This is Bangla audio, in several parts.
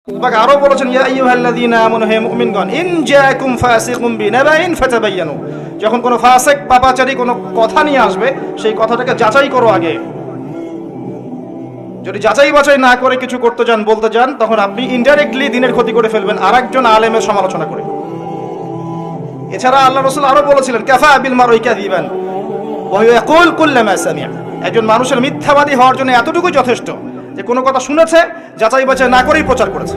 আরো বলেছেন, ইয়া আইয়ুহাল্লাযীনা আমানু, হে মুমিনগণ, ইন জাআকুম ফাসিকুম বিনাবাইন ফাতাবায়ানু, যখন কোনো ফাসিক পাপাচারী কোনো কথা নিয়ে আসবে সেই কথাটাকে যাচাই করো আগে। যদি যাচাই বাছাই না করে কিছু করতে যান, বলতে যান, তখন আপনি ইনডাইরেক্টলি দিনের ক্ষতি করে ফেলবেন আরেকজন আলেমের সমালোচনা করে। এছাড়া আল্লাহ রাসূল আরো বলেছিলেন, কাফা বিল মারই কাযিবান ওয়া ইয়াকুল কুল্লামা সামি'a, একজন মানুষের মিথ্যাবাদী হওয়ার জন্য এতটুকুই যথেষ্ট যে কোনো কথা শুনেছে, যাচাই বাছাই না করেই প্রচার করেছে।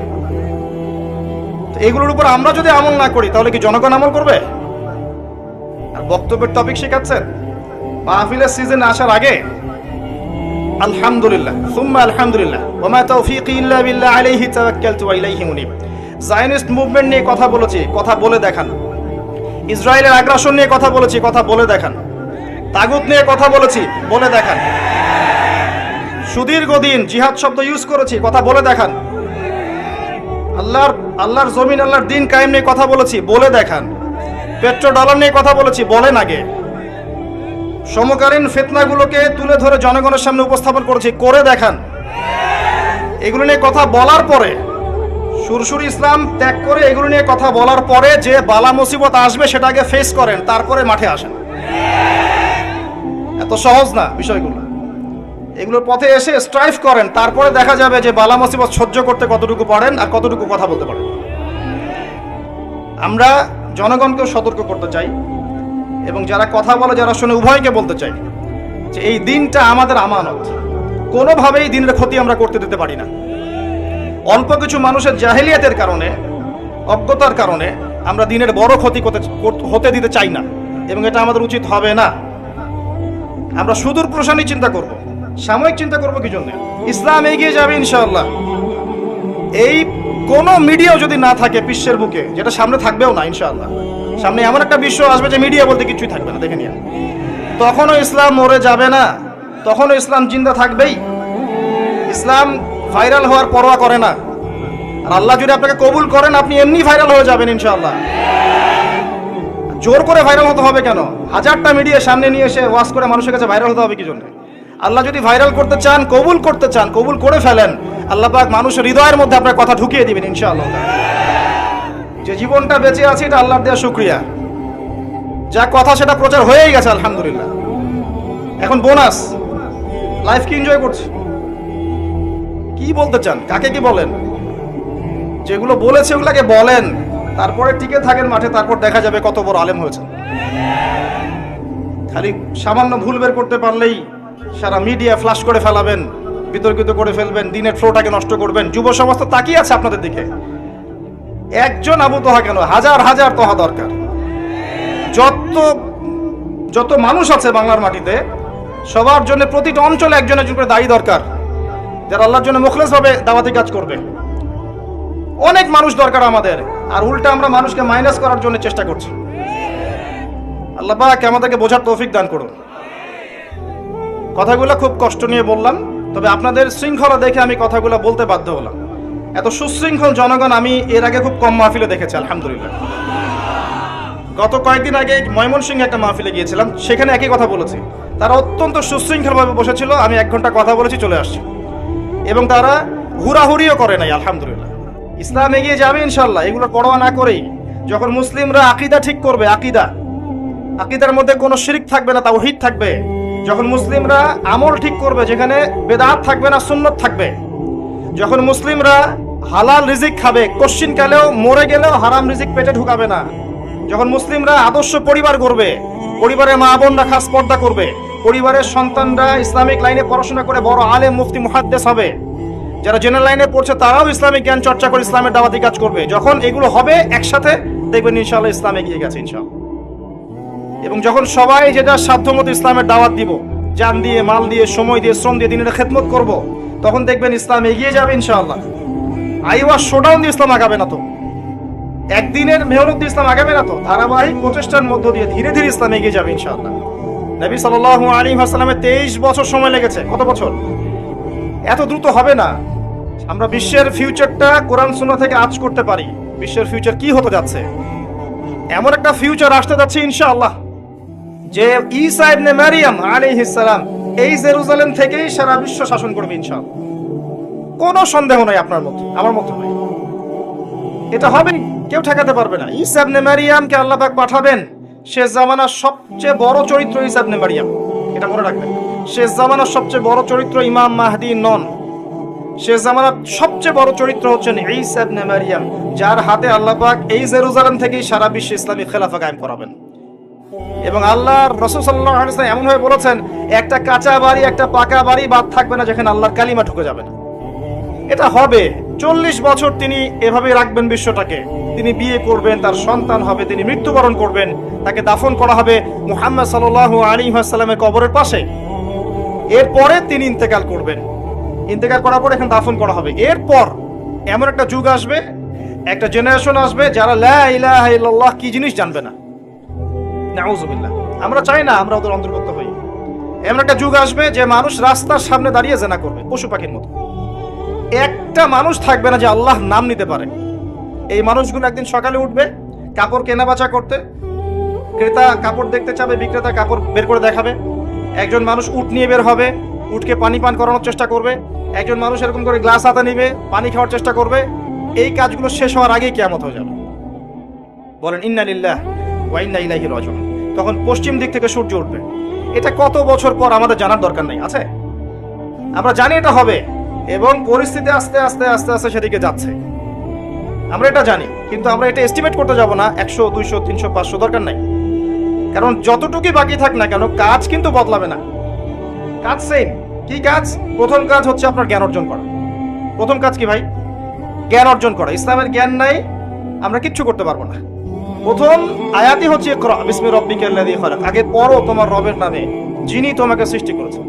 তো এগুলোর উপর আমরা যদি আমল না করি তাহলে কি জনগণ আমল করবে? আর বক্তব্যের টপিক শেখাচ্ছেন মাহফিলের সিজন আসার আগে আলহামদুলিল্লাহ সুম্মা আলহামদুলিল্লাহ ওয়া মা তাওফীকি ইল্লা বিল্লাহ আলাইহি তাওয়াক্কালতু ওয়া ইলাইহি মুনীব। জায়নিস্ট মুভমেন্ট নিয়ে কথা বলেছি, কথা বলে দেখান। ইসরায়েলের আগ্রাসন নিয়ে কথা বলেছি, কথা বলে দেখান। তাগুত নিয়ে কথা বলেছি, বলে দেখান। সুদীর্ঘদিন জিহাদ শব্দ ইউজ করেছি, কথা বলে দেখান। আল্লাহর জমিন, আল্লাহর দিন কায়েম নিয়ে কথা বলেছি, বলে দেখান। পেট্রো ডলার নিয়ে কথা বলেছি, বলেন আগে। সমকালীন ফিতনাগুলোকে তুলে ধরে জনগণের সামনে উপস্থাপন করেছি, করে দেখান। এগুলো নিয়ে কথা বলার পরে, সুরসুরি ইসলাম ত্যাগ করে এগুলো নিয়ে কথা বলার পরে যে বালা মুসিবত আসবে সেটা আগে ফেস করেন, তারপরে মাঠে আসেন। এত সহজ না বিষয়গুলো। এগুলোর পথে এসে স্ট্রাইভ করেন, তারপরে দেখা যাবে যে বালা মুসিবত সহ্য করতে কতটুকু পারেন আর কতটুকু কথা বলতে পারেন। আমরা জনগণকেও সতর্ক করতে চাই এবং যারা কথা বলে, যারা শুনে, উভয়কে বলতে চাই যে এই দিনটা আমাদের আমানত। কোনোভাবেই দিনের ক্ষতি আমরা করতে দিতে পারি না। অল্প কিছু মানুষের জাহেলিয়াতের কারণে, অজ্ঞতার কারণে আমরা দিনের বড় ক্ষতি হতে দিতে চাই না এবং এটা আমাদের উচিত হবে না। আমরা সুদূর প্রসারী চিন্তা করব, সাময়িক চিন্তা করব। কি জন্য? ইসলাম এগিয়ে যাবে ইনশাআল্লাহ। এই কোন মিডিয়াও যদি না থাকে বিশ্বের বুকে, যেটা সামনে থাকবেও না ইনশাআল্লাহ, সামনে এমন একটা বিশ্ব আসবে যে মিডিয়া বলতে কিছুই থাকবে না, দেখে নিন। তখনও ইসলাম মরে যাবে না, তখনও ইসলাম জিন্দা থাকবেই। ইসলাম ভাইরাল হওয়ার পরোয়া করে না। আর আল্লাহ যদি আপনাকে কবুল করেন, আপনি এমনি ভাইরাল হয়ে যাবেন ইনশাআল্লাহ। জোর করে ভাইরাল হতে হবে কেন? হাজারটা মিডিয়া সামনে নিয়ে এসে ওয়াজ করে মানুষের কাছে ভাইরাল হতে হবে কি জন্য? আল্লাহ যদি ভাইরাল করতে চান, কবুল করতে চান, কবুল করে ফেলেন, আল্লাহ পাক মানুষের হৃদয়ের মধ্যে আপনার কথা ঢুকিয়ে দিবেন ইনশাআল্লাহ। যে জীবনটা বেঁচে আছে এটা আল্লাহর দেওয়া শুকরিয়া। যা কথা সেটা প্রচার হয়েই গেছে আলহামদুলিল্লাহ। এখন বোনাস, লাইফকে এনজয় করছি। কি বলতে চান? কাকে কি বলেন? যেগুলো বলেছে ওগুলাকে বলেন, তারপরে টিকে থাকেন মাঠে, তারপর দেখা যাবে কত বড় আলেম হয়েছে। খালি সামান্য ভুল বের করতে পারলেই সারা মিডিয়া ফ্লাশ করে ফেলাবেন, বিতর্কিত করে ফেলবেন, দিনের ফ্লোটাকে নষ্ট করবেন। যুব সমাজ তো তাকিয়ে আছে আপনাদের দিকে। একজন আবু তোহা কেন, হাজার হাজার তোহা দরকার। যত মানুষ আছে বাংলার মাটিতে, সবার জন্য প্রতিটা অঞ্চলে একজন একজন করে দায়ী দরকার, যারা আল্লাহর জন্য মুখলেস ভাবে দাওয়াতি কাজ করবে। অনেক মানুষ দরকার আমাদের, আর উল্টা আমরা মানুষকে মাইনাস করার জন্য চেষ্টা করছি। আল্লাহ পাক আমাদেরকে বোঝার তৌফিক দান করুন। কথাগুলো খুব কষ্ট নিয়ে বললাম, তবে আপনাদের শৃঙ্খলা দেখে আমি কথাগুলো বলতে বাধ্য হলাম। এত সুশৃঙ্খল জনগণ আমি এর আগে খুব কম মাহফিলে দেখেছি আলহামদুলিল্লাহ। গত কয়েকদিন আগে ময়মনসিংহে একটা মাহফিলে গিয়েছিলাম, সেখানে একই কথা বলেছি। তারা অত্যন্ত সুশৃঙ্খলভাবে বসেছিল, আমি 1 ঘন্টা কথা বলেছি, চলে আসছি। এবং তারা হুড়াহুড়িও করে নাই আলহামদুলিল্লাহ। ইসলাম এগিয়ে যাবে ইনশাআল্লাহ, এগুলো পরোয়া না করেই। যখন মুসলিমরা আকীদা ঠিক করবে, আকীদার মধ্যে কোনো শিরক থাকবে না, তাওহীদ থাকবে। যখন মুসলিমরা আমল ঠিক করবে, যেখানে বেদাত থাকবে না, সুন্নত থাকবে। যখন মুসলিমরা হালাল রিজিক খাবে, কোশ্চিনকালেও মরে গেলেও হারাম রিজিক পেটে ঢুকাবে না। যখন মুসলিমরা আদর্শ পরিবার করবে, পরিবারের মা বোনরা খাস পর্দা করবে, পরিবারের সন্তানরা ইসলামিক লাইনে পড়াশোনা করে বড় আলেম, মুফতি, মুহাদ্দিস হবে। যারা জেনারেল লাইনে পড়ছে তারাও ইসলামিক জ্ঞান চর্চা করে ইসলামের দাওয়াতি কাজ করবে। যখন এগুলো হবে একসাথে, দেখবেন ইনশাআল্লাহ ইসলাম এগিয়ে গেছে ইনশাআল্লাহ। এবং যখন সবাই যেটা সাধ্যমতো ইসলামের দাওয়াত দিব, জান দিয়ে, মাল দিয়ে, সময় দিয়ে, শ্রম দিয়ে দিনের খেদমত করব, তখন দেখবেন ইসলাম এগিয়ে যাবে ইনশাআল্লাহ। আইওয়া শোডাউন দিয়ে ইসলাম আগাবে না তো, একদিনের মেহনত দিয়ে ইসলাম আগাবে না তো, ধারাবাহিক প্রচেষ্টার মধ্য দিয়ে ধীরে ধীরে ইসলাম এগিয়ে যাবে ইনশাআল্লাহ। নবী সাল্লাল্লাহু আলাইহি ওয়াসাল্লামের 23 বছর সময় লেগেছে। কত বছর? এত দ্রুত হবে না। আমরা বিশ্বের ফিউচারটা কোরআন সুন্নাহ থেকে আঁচ করতে পারি। বিশ্বের ফিউচার কি হতে যাচ্ছে, এমন একটা ফিউচার আসতে যাচ্ছে ইনশাআল্লাহ, যে ঈসা ইবনে মারিয়াম আলাইহিস সালাম এই জেরুজালেম থেকেই সারা বিশ্ব শাসন করবে ইনশাআল্লাহ। কোনো সন্দেহ নাই আপনার মধ্যে, আমার মধ্যে নাই। এটা হবে, কেউ ঠেকাতে পারবে না। ঈসা ইবনে মারিয়ামকে আল্লাহ পাক পাঠাবেন, শেষ জামানার সবচেয়ে বড় চরিত্র ঈসা ইবনে মারিয়াম, এটা মনে রাখবেন। শেষ জামানার সবচেয়ে বড় চরিত্র ইমাম মাহদী নন, শেষ জামানার সবচেয়ে বড় চরিত্র হচ্ছেন ঈসা ইবনে মারিয়াম, যার হাতে আল্লাহ পাক এই জেরুজালেম থেকেই সারা বিশ্বে ইসলামী খেলাফা কায়েম করাবেন। এবং আল্লাহর রাসূল সাল্লাল্লাহু আলাইহি ওয়াসাল্লাম এমন ভাবে বলেছেন, একটা কাঁচা বাড়ি একটা পাকা বাড়ি বাদ থাকবে না যেখানে আল্লাহর কালিমা ঢুকে যাবে না। এটা হবে। 40 বছর তিনি এভাবে রাখবেন বিশ্বটাকে। তিনি বিয়ে করবেন, তার সন্তান হবে, তিনি মৃত্যুবরণ করবেন, তাকে দাফন করা হবে মুহাম্মদ সাল্লাল্লাহু আলাইহি ওয়াসাল্লামের কবরের পাশে। এরপরে তিনি ইন্তেকাল করবেন, ইন্তেকাল করার পর এখানে দাফন করা হবে। এরপর এমন একটা যুগ আসবে, একটা জেনারেশন আসবে যারা লা ইলাহা ইল্লাল্লাহ কি জিনিস জানবে না। নাউযুবিল্লাহ, আমরা চাই না আমরা ওদের অন্তর্ভুক্ত হই। এমন একটা যুগ আসবে যে মানুষ রাস্তার সামনে দাঁড়িয়ে জেনা করবে পশু পাখির মতো। একটা মানুষ থাকবে না যে আল্লাহ নাম নিতে পারে। এই মানুষগুলো একদিন সকালে উঠবে কাপড় কেনা বেচা করতে, ক্রেতা কাপড় দেখতে চাবে, বিক্রেতা কাপড় বের করে দেখাবে। একজন মানুষ উট নিয়ে বের হবে, উটকে পানি পান করানোর চেষ্টা করবে। একজন মানুষ এরকম করে গ্লাস হাতে নিবে, পানি খাওয়ার চেষ্টা করবে। এই কাজগুলো শেষ হওয়ার আগেই কিয়ামত হয়ে যাবে। বলেন ইন্না লিল্লাহ ওয়া ইন্না ইলাইহি রাজিউন। তখন পশ্চিম দিক থেকে সূর্য উঠবে। এটা কত বছর পর আমাদের জানার দরকার নেই, আছে? আমরা জানি এটা হবে এবং পরিস্থিতি আস্তে আস্তে আস্তে আস্তে সেদিকে যাচ্ছে, আমরা এটা জানি। কিন্তু আমরা এটা এস্টিমেট করতে যাব না 100, 200, 300, 500, দরকার নাই। কারণ যতটুকুই বাকি থাক না কেন, কাজ কিন্তু বদলাবে না। কাজ সেম। কি কাজ? প্রথম কাজ হচ্ছে আপনার জ্ঞান অর্জন করা। প্রথম কাজ কি ভাই? জ্ঞান অর্জন করা। ইসলামের জ্ঞান নাই, আমরা কিচ্ছু করতে পারবো না। প্রথম আয়াতই হচ্ছে ইকরা বিসমি রাব্বিকাল্লাযী খালাক। আগে পড়ো তোমার রবের নামে, যিনি তোমাকে সৃষ্টি করেছেন।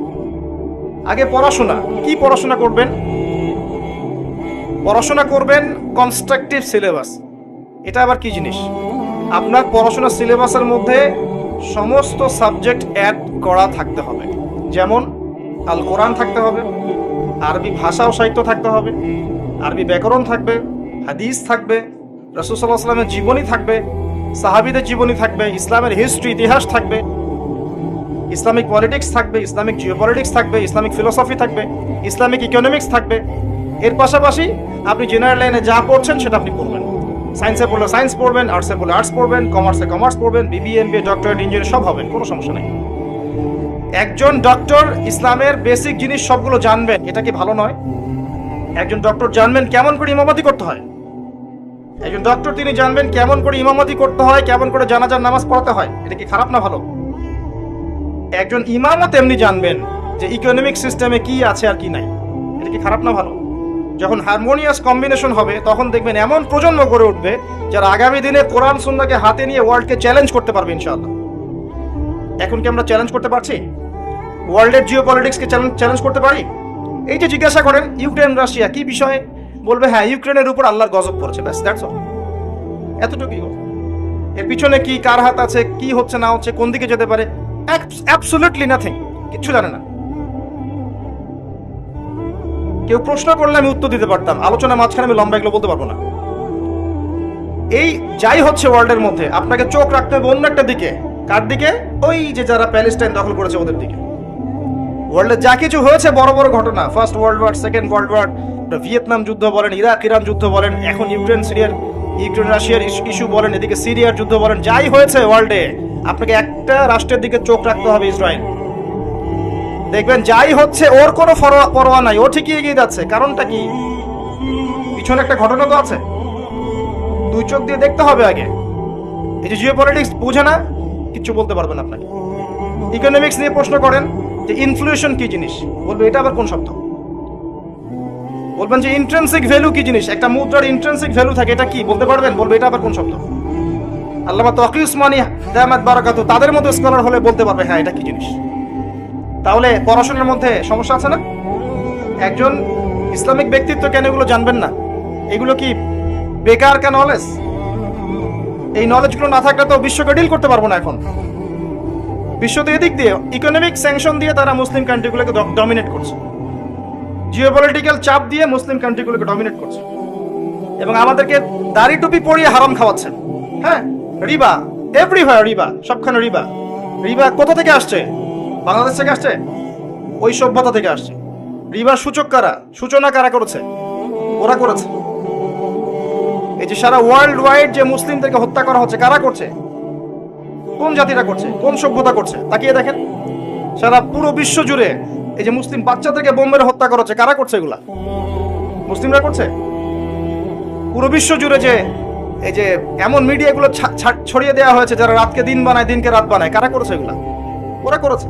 আগে পড়াশোনা। কি পড়াশোনা করবেন? পড়াশোনা করবেন কনস্ট্রাকটিভ সিলেবাস। এটা আবার কি জিনিস? আপনার পড়াশোনার সিলেবাসের মধ্যে সমস্ত সাবজেক্ট অ্যাড করা থাকতে হবে। যেমন আল কোরআন থাকতে হবে, আরবি ভাষা ও সাহিত্য থাকতে হবে, আরবি ব্যাকরণ থাকবে, হাদিস থাকবে, রাসূল সাল্লাল্লাহু আলাইহি ওয়াসাল্লামের জীবনী থাকবে, সাহাবীদের জীবনী থাকবে, ইসলামের হিস্ট্রি ইতিহাস থাকবে, ইসলামিক পলিটিক্স থাকবে, ইসলামিক জিওপলিটিক্স থাকবে, ইসলামিক ফিলোসফি থাকবে, ইসলামিক ইকোনমিক্স থাকবে। এর পাশাপাশি আপনি জেনারেল লাইনে যা পড়ছেন সেটা আপনি পড়বেন। সায়েন্সে পড়লে সায়েন্স পড়বেন, আর্টসে পড়লে আর্টস পড়বেন, কমার্সে কমার্স পড়বেন, বিবিএ, এমবিএ, ডক্টরেট, ইঞ্জিনিয়ার সব হবেন, কোনো সমস্যা নেই। একজন ডক্টর ইসলামের বেসিক জিনিস সবগুলো জানবেন, এটা কি ভালো নয়? একজন ডক্টর জানবেন কেমন করে ইমামতি করতে হয়। একজন ডক্টর তিনি জানবেন কেমন করে ইমামতি করতে হয়, কেমন করে জানাজার নামাজ পড়াতে হয়। এটা কি খারাপ না ভালো? একজন ইমামও তেমনি জানবেন যে ইকোনমিক সিস্টেমে কি আছে আর কি নাই। এটা কি খারাপ না ভালো? যখন হারমোনিয়াস কম্বিনেশন হবে তখন দেখবেন এমন প্রজন্ম গড়ে উঠবে যারা আগামী দিনে কোরআন সুন্নাহকে হাতে নিয়ে ওয়ার্ল্ডকে চ্যালেঞ্জ করতে পারবে ইনশাআল্লাহ। এখন কি আমরা চ্যালেঞ্জ করতে পারছি? ওয়ার্ল্ডের জিওপলিটিক্সকে চ্যালেঞ্জ করতে পারি? এই যে জিজ্ঞাসা করেন ইউক্রেন রাশিয়া কি বিষয়ে, বলবে হ্যাঁ ইউক্রেনের উপর আল্লাহর গজব পড়েছে, ব্যাস দ্যাটস অল। এতটুকুই। এর পিছনে কি, কার হাত আছে, কি হচ্ছে না হচ্ছে, কোন দিকে যেতে পারে, অ্যাবসলিউটলি নাথিং, কিচ্ছু জানে না। কেউ প্রশ্ন করলে আমি উত্তর দিতে পারতাম, আলোচনা মাঝখানে আমি লম্বা এগুলো বলতে পারবো না। এই যাই হচ্ছে ওয়ার্ল্ডের মধ্যে আপনাকে চোখ রাখতে হবে অন্য একটা দিকে। কার দিকে? ওই যে যারা প্যালেস্টাইন দখল করেছে ওদের দিকে। ওয়ার্ল্ডে যা কিছু হয়েছে বড় বড় ঘটনা, First World War, Second World War, Vietnam যুদ্ধ বলেন, ইরাক ইরান যুদ্ধ বলেন, এখন ইউক্রেন রাশিয়ার ইস্যু বলেন, এদিকে সিরিয়ার যুদ্ধ বলেন, যাই হয়েছে ওয়ার্ল্ডে আপনাকে একটা রাষ্ট্রের দিকে চোখ রাখতে হবে, ইসরায়েল। দেখবেন যাই হচ্ছে ওর কোনো পরোয়া নাই, ও ঠিকই এগিয়ে যাচ্ছে। কারণটা কি? পিছনে একটা ঘটনা তো আছে, দুই চোখ দিয়ে দেখতে হবে আগে। এই যে জিওপলিটিক্স বুঝে না, কিচ্ছু বলতে পারবেন আপনাকে। ইকোনমিক্স নিয়ে প্রশ্ন করেন যে ইনফ্লেশন কি জিনিস, বলবে এটা আবার কোন শব্দ। বলবেন যে ইন্ট্রিনসিক ভ্যালু কি জিনিস, একটা মুদ্রার ইন্ট্রিনসিক ভ্যালু থাকে, এটা কি বলতে পারবেন, বলবে এটা আবার কোন শব্দ। আল্লামা তাকি উসমানী দামাত বারাকাতু তাদের মতো স্কলার হলে বলতে পারবে হ্যাঁ এটা কি জিনিস। তাহলে পড়াশোনার মধ্যে সমস্যা আছে না? একজন ইসলামিক ব্যক্তিত্ব কেন এগুলো জানবেন না? এগুলো কি বেকার কা নলেজ? এই নলেজগুলো না থাকলে তো বিশ্বকে ডিল করতে পারবো না। এখন বিশ্ব তো এদিক দিয়ে ইকোনমিক স্যাংশন দিয়ে তারা মুসলিম কান্ট্রিগুলোকে ডমিনেট করছে, জিওপলিটিক্যাল চাপ দিয়ে মুসলিম কান্ট্রিগুলোকে ডমিনেট করছে, এবং আমাদেরকে দাড়ি টুপি পরিয়ে হারাম খাওয়াচ্ছেন। হ্যাঁ, রিবা এভরিওয়্যার, রিবা সবখানে রিবা। রিবা কোথা থেকে আসছে? বাংলাদেশ থেকে আসছে, ওই সভ্যতা থেকে আসছে। রিবার সূচক কারা, সূচনা কারা করেছে? ওরা করেছে। এই যে সারা ওয়ার্ল্ড ওয়াইড যে মুসলিমদেরকে হত্যা করা হচ্ছে, কারা করছে? কোন জাতিরা করছে? কোন সভ্যতা করছে? তাকিয়ে দেখেন। সারা পুরো বিশ্ব জুড়ে এই যে মুসলিম বাচ্চাদেরকে বোম মেরে হত্যা করা হচ্ছে, কারা করছে এগুলা? মুসলিমরা করছে। পুরো বিশ্ব জুড়ে যে এই যে এমন মিডিয়াগুলো ছড়িয়ে দেওয়া হয়েছে যারা রাতকে দিন বানায়, দিনকে রাত বানায়, কারা করেছে এগুলা? ওরা করেছে।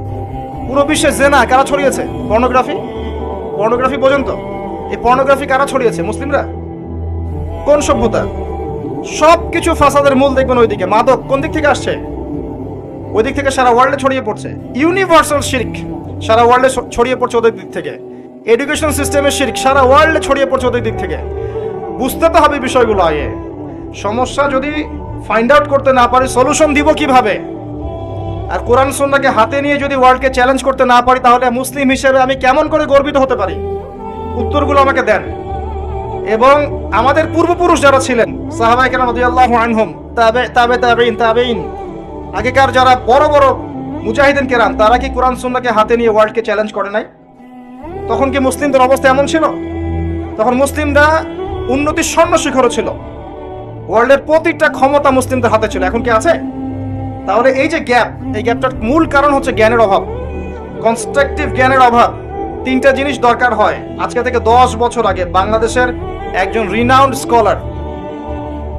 পুরো বিশ্বে জেনা কারা ছড়িয়েছে? পর্নোগ্রাফি পর্যন্ত। এই পর্নোগ্রাফি কারা ছড়িয়েছে? মুসলিমরা। কোন সভ্যতা? সবকিছু ফাসাদের মূল দেখবেন ওইদিকে। মাদক কোন দিক থেকে আসছে? ওই দিক থেকে সারা ওয়ার্ল্ডে ছড়িয়ে পড়ছে। ইউনিভার্সাল শিরক সারা ওয়ার্ল্ডে ছড়িয়ে পড়ছে ওদের দিক থেকে। এডুকেশন সিস্টেমের শিরক সারা ওয়ার্ল্ডে ছড়িয়ে পড়ছে ওদের দিক থেকে। বুঝতে তো হবে বিষয়গুলো আগে। সমস্যা যদি ফাইন্ড আউট করতে না পারি, সলিউশন দিব কিভাবে? আর কোরআন সুন্নাহকে হাতে নিয়ে যদি ওয়ার্ল্ডকে চ্যালেঞ্জ করতে না পারি, তাহলে মুসলিম হিসেবে আমি কেমন করে গর্বিত হতে পারি? উত্তরগুলো আমাকে দেন। এবং আমাদের পূর্বপুরুষ যারা ছিলেন, সাহাবায়ে কেরাম রাদিয়াল্লাহু আনহুম, তাবেঈন, আগেকার যারা বড় বড় মুজাহিদিন কেরাম, তারা কি কোরআন সুন্নাহকে হাতে নিয়ে ওয়ার্ল্ডকে চ্যালেঞ্জ করে নাই? তখন কি মুসলিমদের অবস্থা এমন ছিল? তখন মুসলিমরা উন্নতির স্বর্ণ শিখরে ছিল। ওয়ার্ল্ডের প্রতিটা ক্ষমতা মুসলিমদের হাতে ছিল। এখন কি আছে? তাহলে এই যে গ্যাপ, এই গ্যাপটার মূল কারণ হচ্ছে জ্ঞানের অভাব, কনস্ট্রাকটিভ জ্ঞানের অভাব। তিনটা জিনিস দরকার হয়। আজকে থেকে 10 বছর আগে বাংলাদেশের একজন রিনাউন্ড স্কলার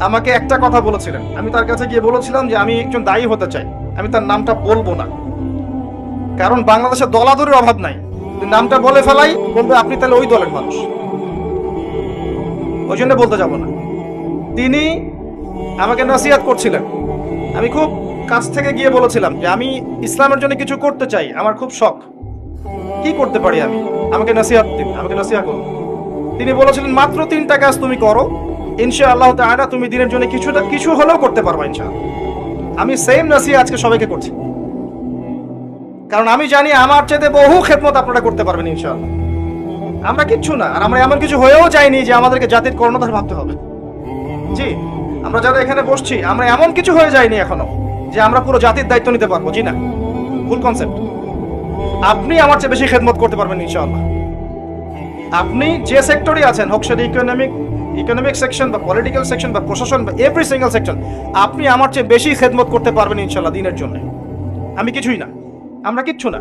আমাকে একটা কথা বলেছিলেন। আমি তার কাছে গিয়ে বলেছিলাম যে আমি একজন দায়ী হতে চাই। আমি তার নামটা বলবো না, কারণ বাংলাদেশে দলাদলির অভাব নাই। নামটা বলে ফেলাই, বলবে আপনি তাহলে ওই দলের মানুষ, ওই জন্য বলতে যাব না। তিনি আমাকে নসিহত করছিলেন। আমি খুব কাছ থেকে গিয়ে বলেছিলাম যে আমি ইসলামের জন্য কিছু করতে চাই, আমার খুব শখ। কি করতে পারি আমি? আমাকে নসিহত দিন, আমাকে নসিহত করুন। তিনি বলেছিলেন মাত্র 3টা কাজ তুমি করো, ইনশাআল্লাহ তাআলা তুমি দিনের জন্য কিছু হলেও করতে পারবা ইনশাআল্লাহ। আমি সেম নসিহত আজকে সবাইকে করছি, কারণ আমি জানি আমার চাইতে বহু খেদমত আপনারা করতে পারবেন ইনশাআল্লাহ। আমরা কিচ্ছু না, আর আমরা এমন কিছু হয়েও যাইনি যে আমাদেরকে জাতির কর্ণধার ভাবতে হবে। জি, আমরা যারা এখানে বসছি, আমরা এমন কিছু হয়ে যাইনি এখনো যে আমরা পুরো জাতির দায়িত্ব নিতে পারবো। জি না, ভুল কনসেপ্ট। আপনি আমার চেয়ে বেশি খেদমত করতে পারবেন ইনশাআল্লাহ। আপনি যে সেক্টরে আছেন, হোক সেটা ইকোনমিক সেকশন বা পলিটিক্যাল সেকশন বা প্রশাসন বা এভরি সিঙ্গেল সেকশন, আপনি আমার চেয়ে বেশি খেদমত করতে পারবেন ইনশাআল্লাহ দিনের জন্য। আমি কিছুই না, আমরা কিচ্ছু না।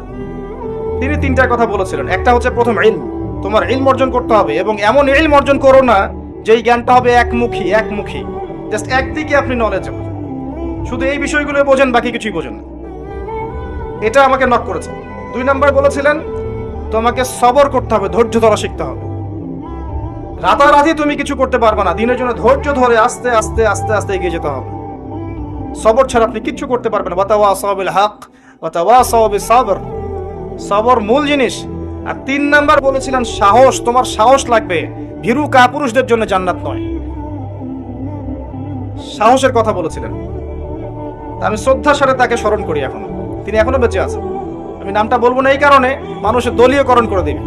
তিনি 3টা কথা বলেছিলেন। একটা হচ্ছে প্রথম ইলম, তোমার ইলম অর্জন করতে হবে, এবং এমন ইলম অর্জন করো না যেই জ্ঞানটা হবে একমুখী, জাস্ট একদিকে আপনি নলেজ, শুধু এই বিষয়গুলো বোঝেন, বাকি কিছুই বোঝেন না। এটা আমাকে নক করেছে। 2 নাম্বার বলেছিলেন তোমাকে সবর করতে হবে, ধৈর্য ধরা শিখতে হবে। রাতারাতি তুমি কিছু করতে পারবে না, দিনের জন্য ধৈর্য ধরে আস্তে আস্তে আস্তে আস্তে এগিয়ে যেতে হবে। সবর ছাড়া আপনি কিচ্ছু করতে পারবেন না। ওয়াতাওয়াসাউ বিল হক ওয়াতাওয়াসাউ বিস সাবর, সবর মূল জিনিস। আর 3 নাম্বার বলেছিলেন সাহস, তোমার সাহস লাগবে। ভীরু কাপুরুষদের জন্য জান্নাত নয়। সাহসের কথা বলেছিলেন। আমি শ্রদ্ধার সাথে তাকে স্মরণ করি। তিনি এখনো বেঁচে আছেন। আমি নামটা বলবো না এই কারণে মানুষের দলীয়করণ করে দিবে।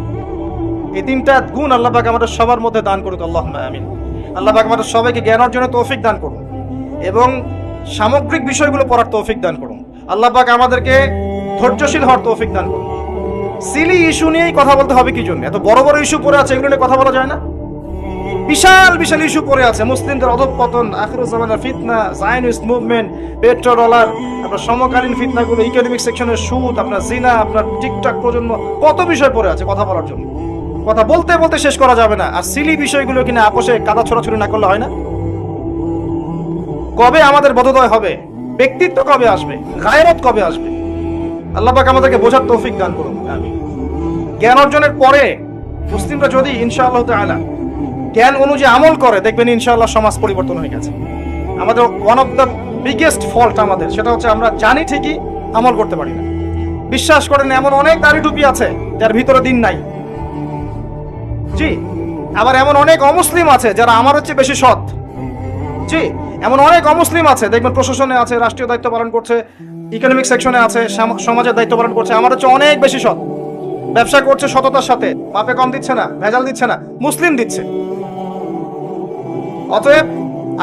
এই 3টা গুণ আল্লাহ পাক আমাদের সবার মধ্যে দান করুক, আল্লাহুম্মা আমিন। আল্লাহ পাক আমাদের সবাইকে জ্ঞান অর্জনের তৌফিক দান করুন এবং সামগ্রিক বিষয়গুলো পড়ার তৌফিক দান করুন। আল্লাহ পাক আমাদেরকে ধৈর্যশীল হওয়ার তৌফিক দান করুন। সিলি ইস্যু নিয়েই কথা বলতে হবে কি জন্য? এত বড় বড় ইস্যু পড়ে আছে, এগুলো নিয়ে কথা বলা যায় না? বিশাল বিশাল ইস্যু পড়ে আছে, মুসলিমদের অধঃপতন, আখিরুজ্জামানের ফিতনা, জায়নিস্ট মুভমেন্ট, পেট্রো ডলার, আপনার সমকালীন ফিতনাগুলো, ইকোনমিক সেকশনের সুদ, আপনার জিনা, আপনার টিকটক প্রজন্ম, কত বিষয় পড়ে আছে কথা বলার জন্য। কথা বলতে বলতে শেষ করা যাবে না। আর সিলি বিষয়গুলো কিনা আপোষে কাদা ছোড়াছুড়ি না করলে হয় না। কবে আমাদের বোধোদয় হবে? ব্যক্তিত্ব কবে আসবে? গায়রত কবে আসবে? আল্লাহ পাক আমাদেরকে বোঝার তৌফিক দান করুন। আমিন। জ্ঞান অর্জনের পরে মুসলিমরা যদি ইনশাআল্লাহ তাআলা জ্ঞান অনুযায়ী আমল করে, দেখবেন ইনশাআল্লাহ সমাজ পরিবর্তন হয়ে গেছে। আমাদের one of the biggest fault আমাদের, সেটা হচ্ছে আমরা জানি ঠিকই আমল করতে পারি না। বিশ্বাস করেন, এমন অনেক দাড়ি টুপি আছে যার ভিতরে দিন নাই। জি, আবার এমন অনেক অমুসলিম আছে যারা আমার হচ্ছে বেশি সৎ। জি, এমন অনেক অমুসলিম আছে, দেখবেন প্রশাসনে আছে, রাষ্ট্রীয় দায়িত্ব পালন করছে, ইকোনমিক সেকশনে আছে, সমাজের দায়িত্ব পালন করছে, আমার হচ্ছে অনেক বেশি সৎ। ব্যবসা করছে সততার সাথে, মাপে কম দিচ্ছে না, ভেজাল দিচ্ছে না, মুসলিম দিচ্ছে। অতএব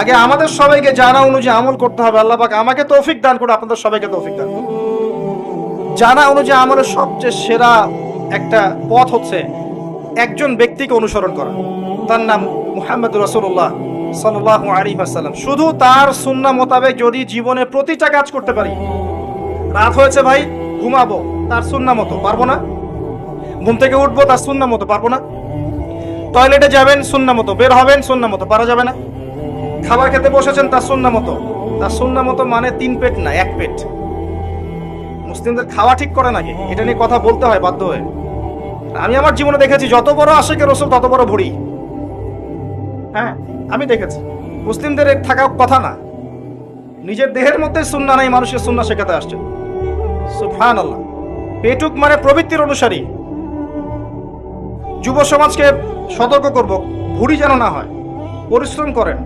আগে আমাদের সবাইকে জানা অনুযায়ী আমল করতে হবে। আল্লাহ পাক আমাকে তৌফিক দান করে, আপনাদের সবাইকে তৌফিক দান করুন। জানা অনুযায়ী আমলের সবচেয়ে সেরা একটা পথ হচ্ছে একজন ব্যক্তিকে অনুসরণ করা। তার নাম মুহাম্মদ রাসূলুল্লাহ সাল্লাল্লাহু আলাইহি ওয়াসাল্লাম। শুধু তার সুন্নাহ মোতাবেক যদি জীবনে প্রতিটা কাজ করতে পারি, রাত হয়েছে ভাই ঘুমাবো তার সুন্নাহ মতো, পারবো না? ঘুম থেকে উঠবো তার সুন্নাহ মতো, পারবো না? টয়লেটে যাবেন সুন্নাহ মতো, বের হবেন সুন্নাহ মতো, পারা যাবে না? খাবার খেতে বসেছেন তার সুন্নাহ মতো, তার সুন্নাহ মতো মানে 3 পেট না 1 পেট। মুসলিমদের খাওয়া ঠিক করে নাকি? এটা নিয়ে কথা বলতে হয় বাধ্য হয়ে। আমি আমার জীবনে দেখেছি যত বড় আশিকে রাসূল তত বড় ভুঁড়ি। হ্যাঁ, আমি দেখেছি। মুসলিমদের থাকা কথা না, নিজের দেহের মধ্যে সুন্নাহ নাই, মানুষকে সুন্নাহ শেখাতে আসছে। সুবহানাল্লাহ। পেটুক মানে প্রবৃত্তির অনুসারী। যুব সমাজকে সতর্ক করব, ভুঁড়ি যেন না হয়। পরিশ্রম করেন,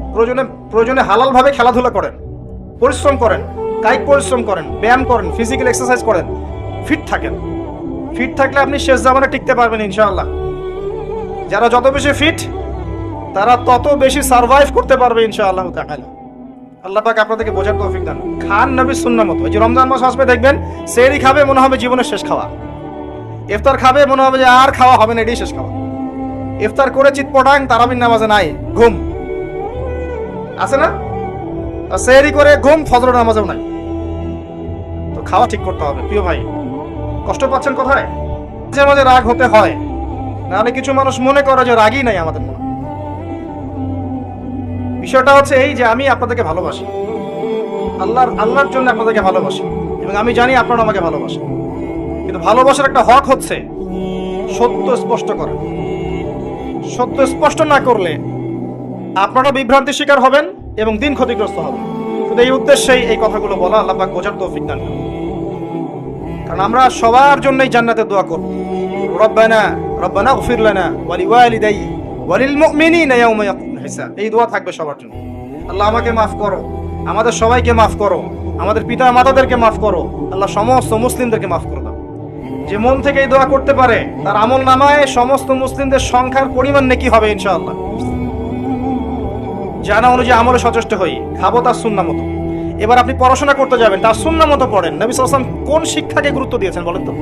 প্রয়োজনে হালাল ভাবে খেলাধুলা করেন, পরিশ্রম করেন, কায়িক পরিশ্রম করেন, ব্যায়াম করেন, ফিজিক্যাল এক্সারসাইজ করেন, ফিট থাকেন। ফিট থাকলে আপনি শেষ জামানে টিকতে পারবেন ইনশাআল্লাহ। যারা যত বেশি ফিট তারা তত বেশি সারভাইভ করতে পারবে ইনশাআল্লাহ তাআলা। আল্লাহ পাক আপনাদেরকে বোঝার তৌফিক দান। খান নবীর সুন্নাহ মতো। এই যে রমজান মাস আসবে দেখবেন সেহরি খাবে মনে হবে জীবনের শেষ খাওয়া, ইফতার খাবে মনে হবে যে আর খাওয়া হবে না, এটাই শেষ খাওয়া। ইফতার করে চিৎপটাং, তারাবির নামাজে নাই, ঘুম আছে না? আর সেহরি করে ঘুম, ফজর নামাজেও নাই। তো খাওয়া ঠিক করতে হবে প্রিয় ভাই। কষ্ট পাচ্ছেন কোথায়? মাঝে মাঝে রাগ হতে হয়, নাহলে কিছু মানুষ মনে করে যে রাগই নাই আমাদের মনে। বিষয়টা হচ্ছে এই যে আমি আপনাদেরকে ভালোবাসি, আল্লাহর জন্য আপনাদেরকে ভালোবাসি, এবং আমি জানি আপনারা আমাকে ভালোবাসেন। কিন্তু ভালোবাসার একটা হক হচ্ছে সত্য স্পষ্ট করা। সত্য স্পষ্ট না করলে আপনারা বিভ্রান্তির শিকার হবেন এবং দিন ক্ষতিগ্রস্ত হবেন। শুধু এই উদ্দেশ্যেই এই কথাগুলো বলা, আল্লাহ পাক বোঝার তৌফিক দান করুন। কারণ আমরা সবার জন্যই জান্নাতের দোয়া করব। রব্বানা রব্বানা গফির লানা ওয়া লিওয়ালিদাই ওয়া লিল মুমিনিনা ইয়াওমা ইয়াকুমুল হিসাব। এই দোয়া থাকবে সবার জন্য। আল্লাহ আমাকে মাফ করো, আমাদের সবাইকে মাফ করো, আমাদের পিতা মাতাদেরকে মাফ করো, আল্লাহ সমস্ত মুসলিমদেরকে মাফ করে দাও। যে মন থেকে এই দোয়া করতে পারে তার আমল নামায় সমস্ত মুসলিমদের সংখ্যার পরিমাণ নেকি হবে ইনশাআল্লাহ। জানা অনুযায়ী আমলে সচেষ্ট হই, খাবো তার সুন্নাহ মতো। এবার আপনি পড়াশোনা করতে যাবেন, তার সুন্নাহ মতো পড়েন। নবী সাল্লাল্লাহু আলাইহি ওয়াসাল্লাম কোন শিক্ষাকে গুরুত্ব দিয়েছেন বলেন তো?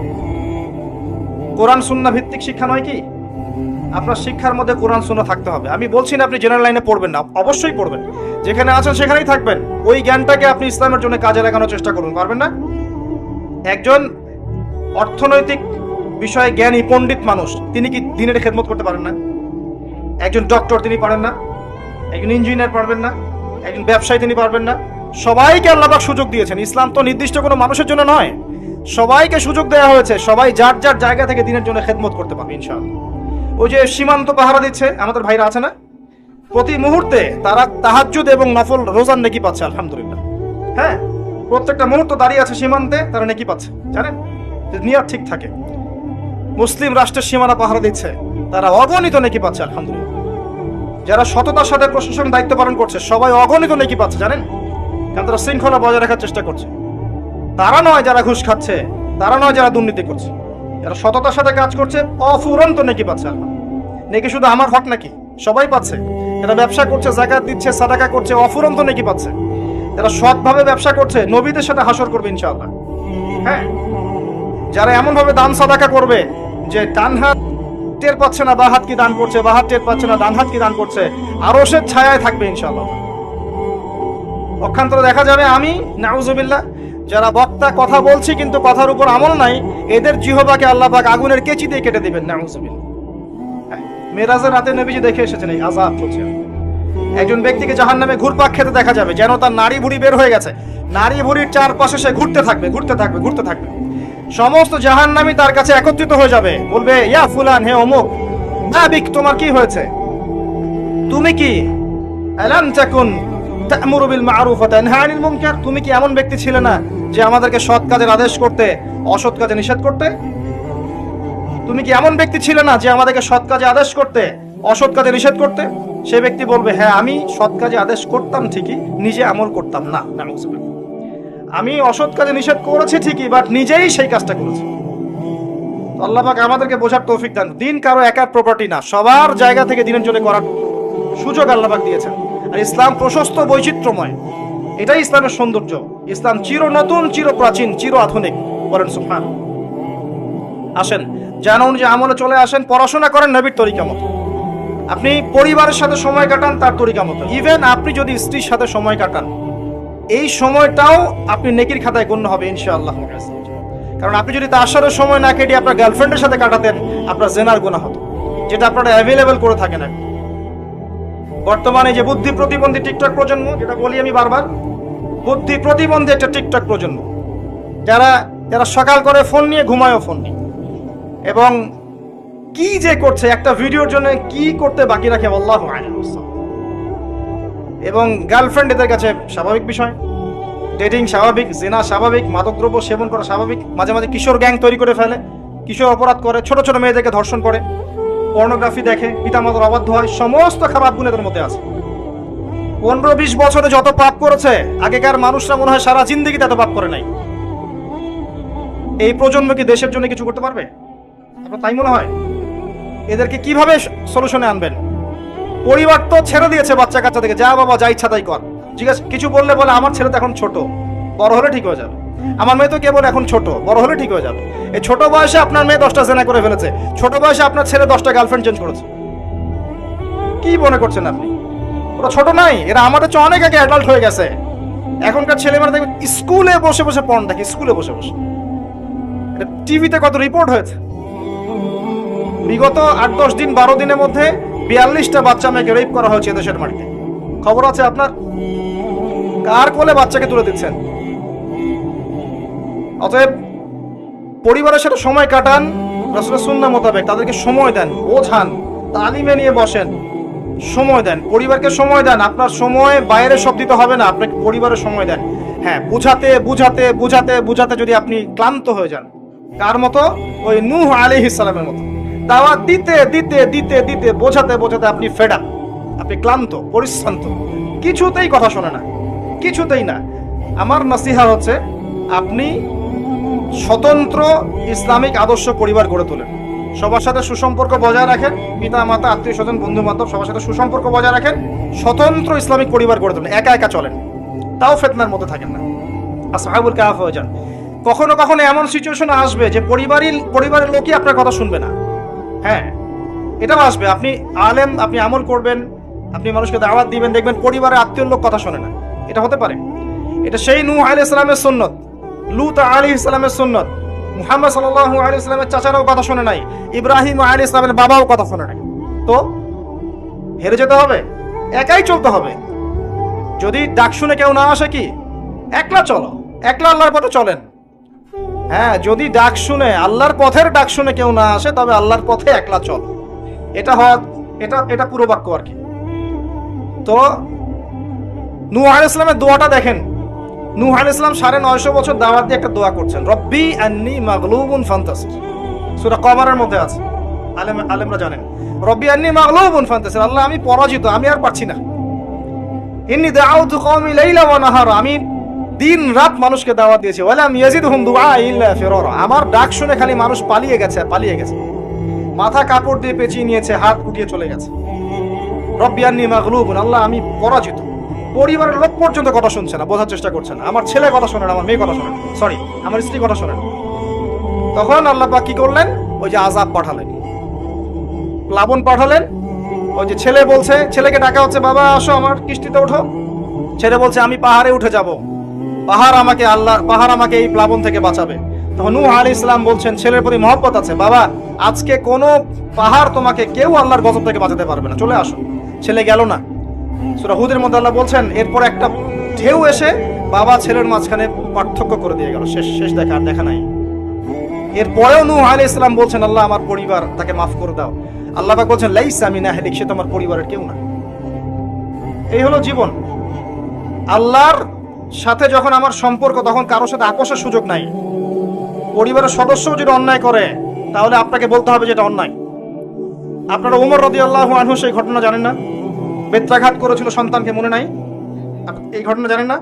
কোরআন সুন্নাহ ভিত্তিক শিক্ষা নয় কি? আপনার শিক্ষার মধ্যে কোরআন সুন্নাহ থাকতে হবে। আমি বলছি না আপনি জেনারেল লাইনে পড়বেন না, অবশ্যই পড়বেন। যেখানে আছেন সেখানেই থাকবেন। ওই জ্ঞানটাকে আপনি ইসলামের জন্য কাজে লাগানোর চেষ্টা করুন, পারবেন না? একজন অর্থনৈতিক বিষয়ে জ্ঞানী পণ্ডিত মানুষ, তিনি কি দ্বীনের খেদমত করতে পারেন না? একজন ডক্টর তিনি পারেন না? একজন ইঞ্জিনিয়ার পারবেন না? একজন ব্যবসায়ী তিনি পারবেন না? সবাইকে আল্লাহ পাক সুযোগ দিয়েছেন। ইসলাম তো নির্দিষ্ট কোনো মানুষের জন্য নয়, সবাইকে সুযোগ দেওয়া হয়েছে। সবাই যার যার জায়গা থেকে দ্বীনের জন্য খেদমত করতে পারবে ইনশাআল্লাহ। ওই যে সীমান্ত পাহারা দিচ্ছে আমাদের ভাইরা আছে না, প্রতি মুহূর্তে তারা তাহাজ্জুদ এবং নফল রোজার নেকি পাচ্ছে আলহামদুলিল্লাহ। হ্যাঁ, প্রত্যেকটা মুহূর্ত দাঁড়িয়ে আছে সীমান্তে, তারা নেকি পাচ্ছে। জানেন, নিয়ত ঠিক থাকে। মুসলিম রাষ্ট্রের সীমানা পাহারা দিচ্ছে, তারা অগণিত নেকি পাচ্ছে আলহামদুলিল্লাহ। যারা সততার সাথে প্রশাসন দায়িত্ব পালন করছে সবাই অগণিত নেকি পাচ্ছে, জানেন, কারণ তারা শৃঙ্খলা বজায় রাখার চেষ্টা করছে। তারা নয় যারা ঘুষ খাচ্ছে, তারা নয় যারা দুর্নীতি করছে, যারা সততার সাথে কাজ করছে অফুরন্ত নেকি পাচ্ছে। নেকি শুধু আমার হক নাকি? সবাই পাচ্ছে। যারা ব্যবসা করছে, যাকাত দিচ্ছে, সাদাকা করছে, অফুরন্ত নেকি পাচ্ছে। যারা সৎভাবে ব্যবসা করছে নবীদের সাথে হাসর করবে ইনশাআল্লাহ। হ্যাঁ, যারা এমন ভাবে দান সাদাকা করবে যে ডান হাত টের পাচ্ছে না বা হাত কি দান করছে, বা হাত টের পাচ্ছে না ডান হাত কি দান করছে, আরশের ছায়ায় থাকবে ইনশাআল্লাহ। পক্ষান্তরে দেখা যাবে আমি নাউজুবিল্লাহ যারা বক্তা কথা বলছি কিন্তু কথার উপর আমল নাই, এদের জিহ্বাকে আল্লাহ পাক আগুনের কেচি দিয়ে কেটে দিবেন নাউজুবিল্লাহ। মেরাজের রাতে নবীজি দেখে এসেছেন এই আযাব চলছে। একজন ব্যক্তিকে জাহান্নামে ঘুরপাক খেতে দেখা যাবে, যেন তার নারী ভুঁড়ি বের হয়ে গেছে। নারী ভুঁড়ির চারপাশে সে ঘুরতে থাকবে, ঘুরতে থাকবে, ঘুরতে থাকবে। সমস্ত জাহান্নামী তার কাছে একত্রিত হয়ে যাবে, বলবে ইয়া ফুলান, হে অমুক, আবিক তোমার কি হয়েছে? তুমি কি আলাম তাকুন তা'মুরু বিল মা'রুফ ওয়া তানহা আনিল মুনকার? তুমি কি এমন ব্যক্তি ছিলে না যে আমাদেরকে সৎ কাজের আদেশ করতে, অসৎ কাজে নিষেধ করতে? তুমি কি এমন ব্যক্তি ছিলে না যে আমাদেরকে সৎ কাজে আদেশ করতে, অসৎ কাজে নিষেধ করতে? সে ব্যক্তি বলবে হ্যাঁ, আমি সৎ কাজে আদেশ করতাম ঠিকই, নিজে আমল করতাম না। আমি অসৎ কাজে নিষেধ করেছি ঠিকই, বাট নিজেই সেই কাজটা করেছি। আল্লাহ পাক আমাদেরকে বোঝার তৌফিক দান। দিন কারো একার প্রপার্টি না, সবার জায়গা থেকে দিনের জন্য করার সুযোগ আল্লাহ পাক দিয়েছেন। আর ইসলাম প্রশস্ত, বৈচিত্র্যময়, এটাই ইসলামের সৌন্দর্য। ইসলাম চির নতুন, চির প্রাচীন, চির আধুনিক। বলেন সুবহান। আসেন জানা অনুযায়ী আমলে চলে আসেন, পড়াশোনা করেন নবীর তরিকা মতো। আপনি পরিবারের সাথে সময় কাটান তার তরিকা মতো। ইভেন আপনি যদি স্ত্রীর সাথে সময় কাটান, এই সময়টাও আপনি নেকির খাতায় গণ্য হবে ইনশাআল্লাহ। কারণ আপনি যদি তার সাথে সময় না কেটে আপনার গার্লফ্রেন্ডের সাথে কাটাতেন, আপনার জেনার গুনাহ হতো, যেটা আপনারা অ্যাভেলেবেল করে থাকেন। বর্তমানে যে বুদ্ধি প্রতিবন্ধী টিকটক প্রজন্ম, যেটা বলি আমি বারবার, বুদ্ধি প্রতিবন্ধী একটা টিকটক প্রজন্ম, যারা সকাল করে ফোন নিয়ে ঘুমায়ও ফোন নিয়ে, এবং কি যে করছে একটা ভিডিওর জন্য কি করতে বাকি রাখে আল্লাহু আ'লাম। এবং গার্লফ্রেন্ড এদের কাছে স্বাভাবিক বিষয়, ডেটিং স্বাভাবিক, জিনা স্বাভাবিক, মাদকদ্রব্য সেবন করা স্বাভাবিক। মাঝে মাঝে কিশোর গ্যাং তৈরি করে ফেলে, কিশোর অপরাধ করে, ছোট ছোট মেয়েদেরকে ধর্ষণ করে, পর্নোগ্রাফি দেখে, পিতামাতার অবাধ্য হয়, সমস্ত খারাপ গুণ এদের মধ্যে আছে। 15-20 বছরে যত পাপ করেছে, আগেকার মানুষরা মনে হয় সারা জিন্দেগিতে এত পাপ করে নাই। এই প্রজন্ম কি দেশের জন্য কিছু করতে পারবে? আপনার তাই মনে হয়? এদেরকে কিভাবে সলিউশনে আনবেন? পরিবার তো ছেড়ে দিয়েছে বাচ্চা কাচ্চা থেকে, যা বাবা যা ইচ্ছা তাই কর। জিজ্ঞাসা কিছু বললে বলে আমার ছেলে তো এখন ছোট, বড় হলে ঠিক হয়ে যাবে। আমার মেয়ে তো কে বলে এখন ছোট, বড় হলে ঠিক হয়ে যাবে। এই ছোট বয়সে আপনার মেয়ে 10টা জেনা করে ফেলেছে, ছোট বয়সে আপনার ছেলে 10টা গার্লফ্রেন্ড চেঞ্জ করেছে। কি মনে করছেন আপনি? ওরা ছোট নাই, এরা আমাদের চেয়ে অনেক আগে অ্যাডাল্ট হয়ে গেছে। এখনকার ছেলেমেয়েরা দেখবেন স্কুলে বসে বসে পড়ন দেখে, স্কুলে বসে বসে। টিভিতে কত রিপোর্ট হয়েছে, বিগত 8-10 দিন 12 দিনের মধ্যে 42টা বাচ্চা মেয়েকে রেপ করা হয়েছে দেশের মাটিতে। খবর আছে আপনার? কার কোলে বাচ্চাকে তুলে দিচ্ছেন? অতএব পরিবারের সাথে সময় কাটান রাসূলের সুন্নাহ মোতাবেক, তাদেরকে সময় দেন, বোঝান, তালিমে নিয়ে বসেন, সময় দেন, পরিবারকে সময় দেন। আপনার সময় বাইরে সব দিতে হবে না, আপনাকে পরিবারের সময় দেন। হ্যাঁ, বুঝাতে বুঝাতে বুঝাতে বুঝাতে যদি আপনি ক্লান্ত হয়ে যান, কার মতো? ওই নূহ আলাইহিস সালামের মতো। দাওয়াত দিতে দিতে দিতে দিতে বোঝাতে বোঝাতে আপনি ফেড আপ, আপনি ক্লান্ত, পরিশ্রান্ত, কিছুতেই কথা শোনে না, কিছুতেই না। আমার নসিহা হচ্ছে, আপনি স্বতন্ত্র ইসলামিক আদর্শ পরিবার গড়ে তোলেন, সবার সাথে সুসম্পর্ক বজায় রাখেন, পিতা মাতা আত্মীয় স্বজন বন্ধু বান্ধব সবার সাথে সুসম্পর্ক বজায় রাখেন, স্বতন্ত্র ইসলামিক পরিবার গড়ে তোলেন, একা একা চলেন, তাও ফিতনার মধ্যে থাকেন না, আসহাবুল কাহফ হয়ে যান। কখনো কখনো এমন সিচুয়েশন আসবে যে পরিবারের লোকই আপনার কথা শুনবে না। হ্যাঁ, এটাও আসবে। আপনি আলেম, আপনি আমল করবেন, আপনি মানুষকে দাওয়াত দিবেন, দেখবেন পরিবারের আত্মীয় লোক কথা শোনে না। এটা হতে পারে। এটা সেই নূহ আলাইহিস সালামের সুন্নত, লূত আলাইহিস সালামের সুন্নত, মুহাম্মদ সাল্লাল্লাহু আলাইহি ওয়াসাল্লামের চাচারাও কথা শোনে নাই, ইব্রাহিম আলাইহিস সালামের বাবাও কথা শোনে নাই। তো হেরে যেতে হবে, একাই চলতে হবে। যদি ডাক শুনে কেউ না আসে, কি একলা চলো, একলা আল্লাহর পথে চলেন। হ্যাঁ, যদি ডাক শুনে, আল্লাহর পথের ডাক শুনে কেউ না আসে, তবে আল্লাহর পথে একলা চল। এটা পুরো বাক্য আর কি। তো নূহ আলাইহিস সালামের দোয়াটা দেখেন। নূহ আলাইহিস সালাম 950 বছর দাওয়াত দিয়ে একটা দোয়া করছেন, রব্বি আন্নী মাগলুবুন ফান্তাসির। সূরা কমারের মধ্যে আছে, আলেমরা জানেন। রব্বি আন্নী মাগলুবুন ফান্তাসির, আল্লাহ আমি পরাজিত, আমি আর পারছি না। ইন্নী দাআউতু কওমি লাইলা ওয়া নাহারা, আমি দিন রাত মানুষকে দাওয়াত দিয়েছি, ওয়ালাম ইয়াজিদহুম দুআ ইল্লা ফিরারা, আমার ডাক শুনে খালি মানুষ পালিয়ে গেছে, মাথা কাপড় দিয়ে পেঁচিয়ে নিয়েছে, হাত উঠিয়ে চলে গেছে। রব্বি আন্নী মাগলুবুন, আল্লাহ আমি পরাজিত। পরিবারের লোক পর্যন্ত কথা শুনছে না, বোঝার চেষ্টা করছে না। আমার ছেলে কথা শোনে না, আমার মেয়ে কথা শোনে না, সরি আমার স্ত্রী কথা শোনে না। তখন আল্লাহ পাক কি করলেন? ওই যে আযাব পাঠালেন, প্লাবন পাঠালেন। ওই যে ছেলে বলছে, ছেলেকে ডাকা হচ্ছে, বাবা আসো আমার কিস্তিতে ওঠো। ছেলে বলছে আমি পাহাড়ে উঠে যাব, পাহাড় আমাকে এই প্লাবন থেকে বাঁচাবে। তখন নূহ আলাইহিস সালাম বলছেন, ছেলের প্রতি মহব্বত আছে, বাবা আজকে কোনো পাহাড় তোমাকে কেউ আল্লাহর গজব থেকে বাঁচাতে পারবে না, চলে আসো। ছেলে গেল না। সূরা হুদের মধ্যে আল্লাহ বলছেন, এরপর একটা ঢেউ এসে বাবা ছেলের মাঝখানে পার্থক্য করে দিয়ে গেল, শেষ দেখা নাই। এরপরেও নূহ আলাইহিস সালাম বলছেন, আল্লাহ আমার পরিবার, তাকে মাফ করে দাও। আল্লাহ পাক বলছেন, লাইসা মিন আহলিক, সে তোমার পরিবারের কেউ না। এই হলো জীবন। আল্লাহর সাথে যখন আমার সম্পর্ক, তখন কারোর সাথে আপোষের সুযোগ নাই। পরিবারের সদস্য যদি অন্যায় করে, তাহলে আপনাকে বলতে হবে যে এটা অন্যায়। আপনারা ওমর রাদিয়াল্লাহু আনহু সেই ঘটনা জানেন না? বেত্রাঘাত করেছিল সন্তানকে, মনে নাই? এই ঘটনা জানেন না?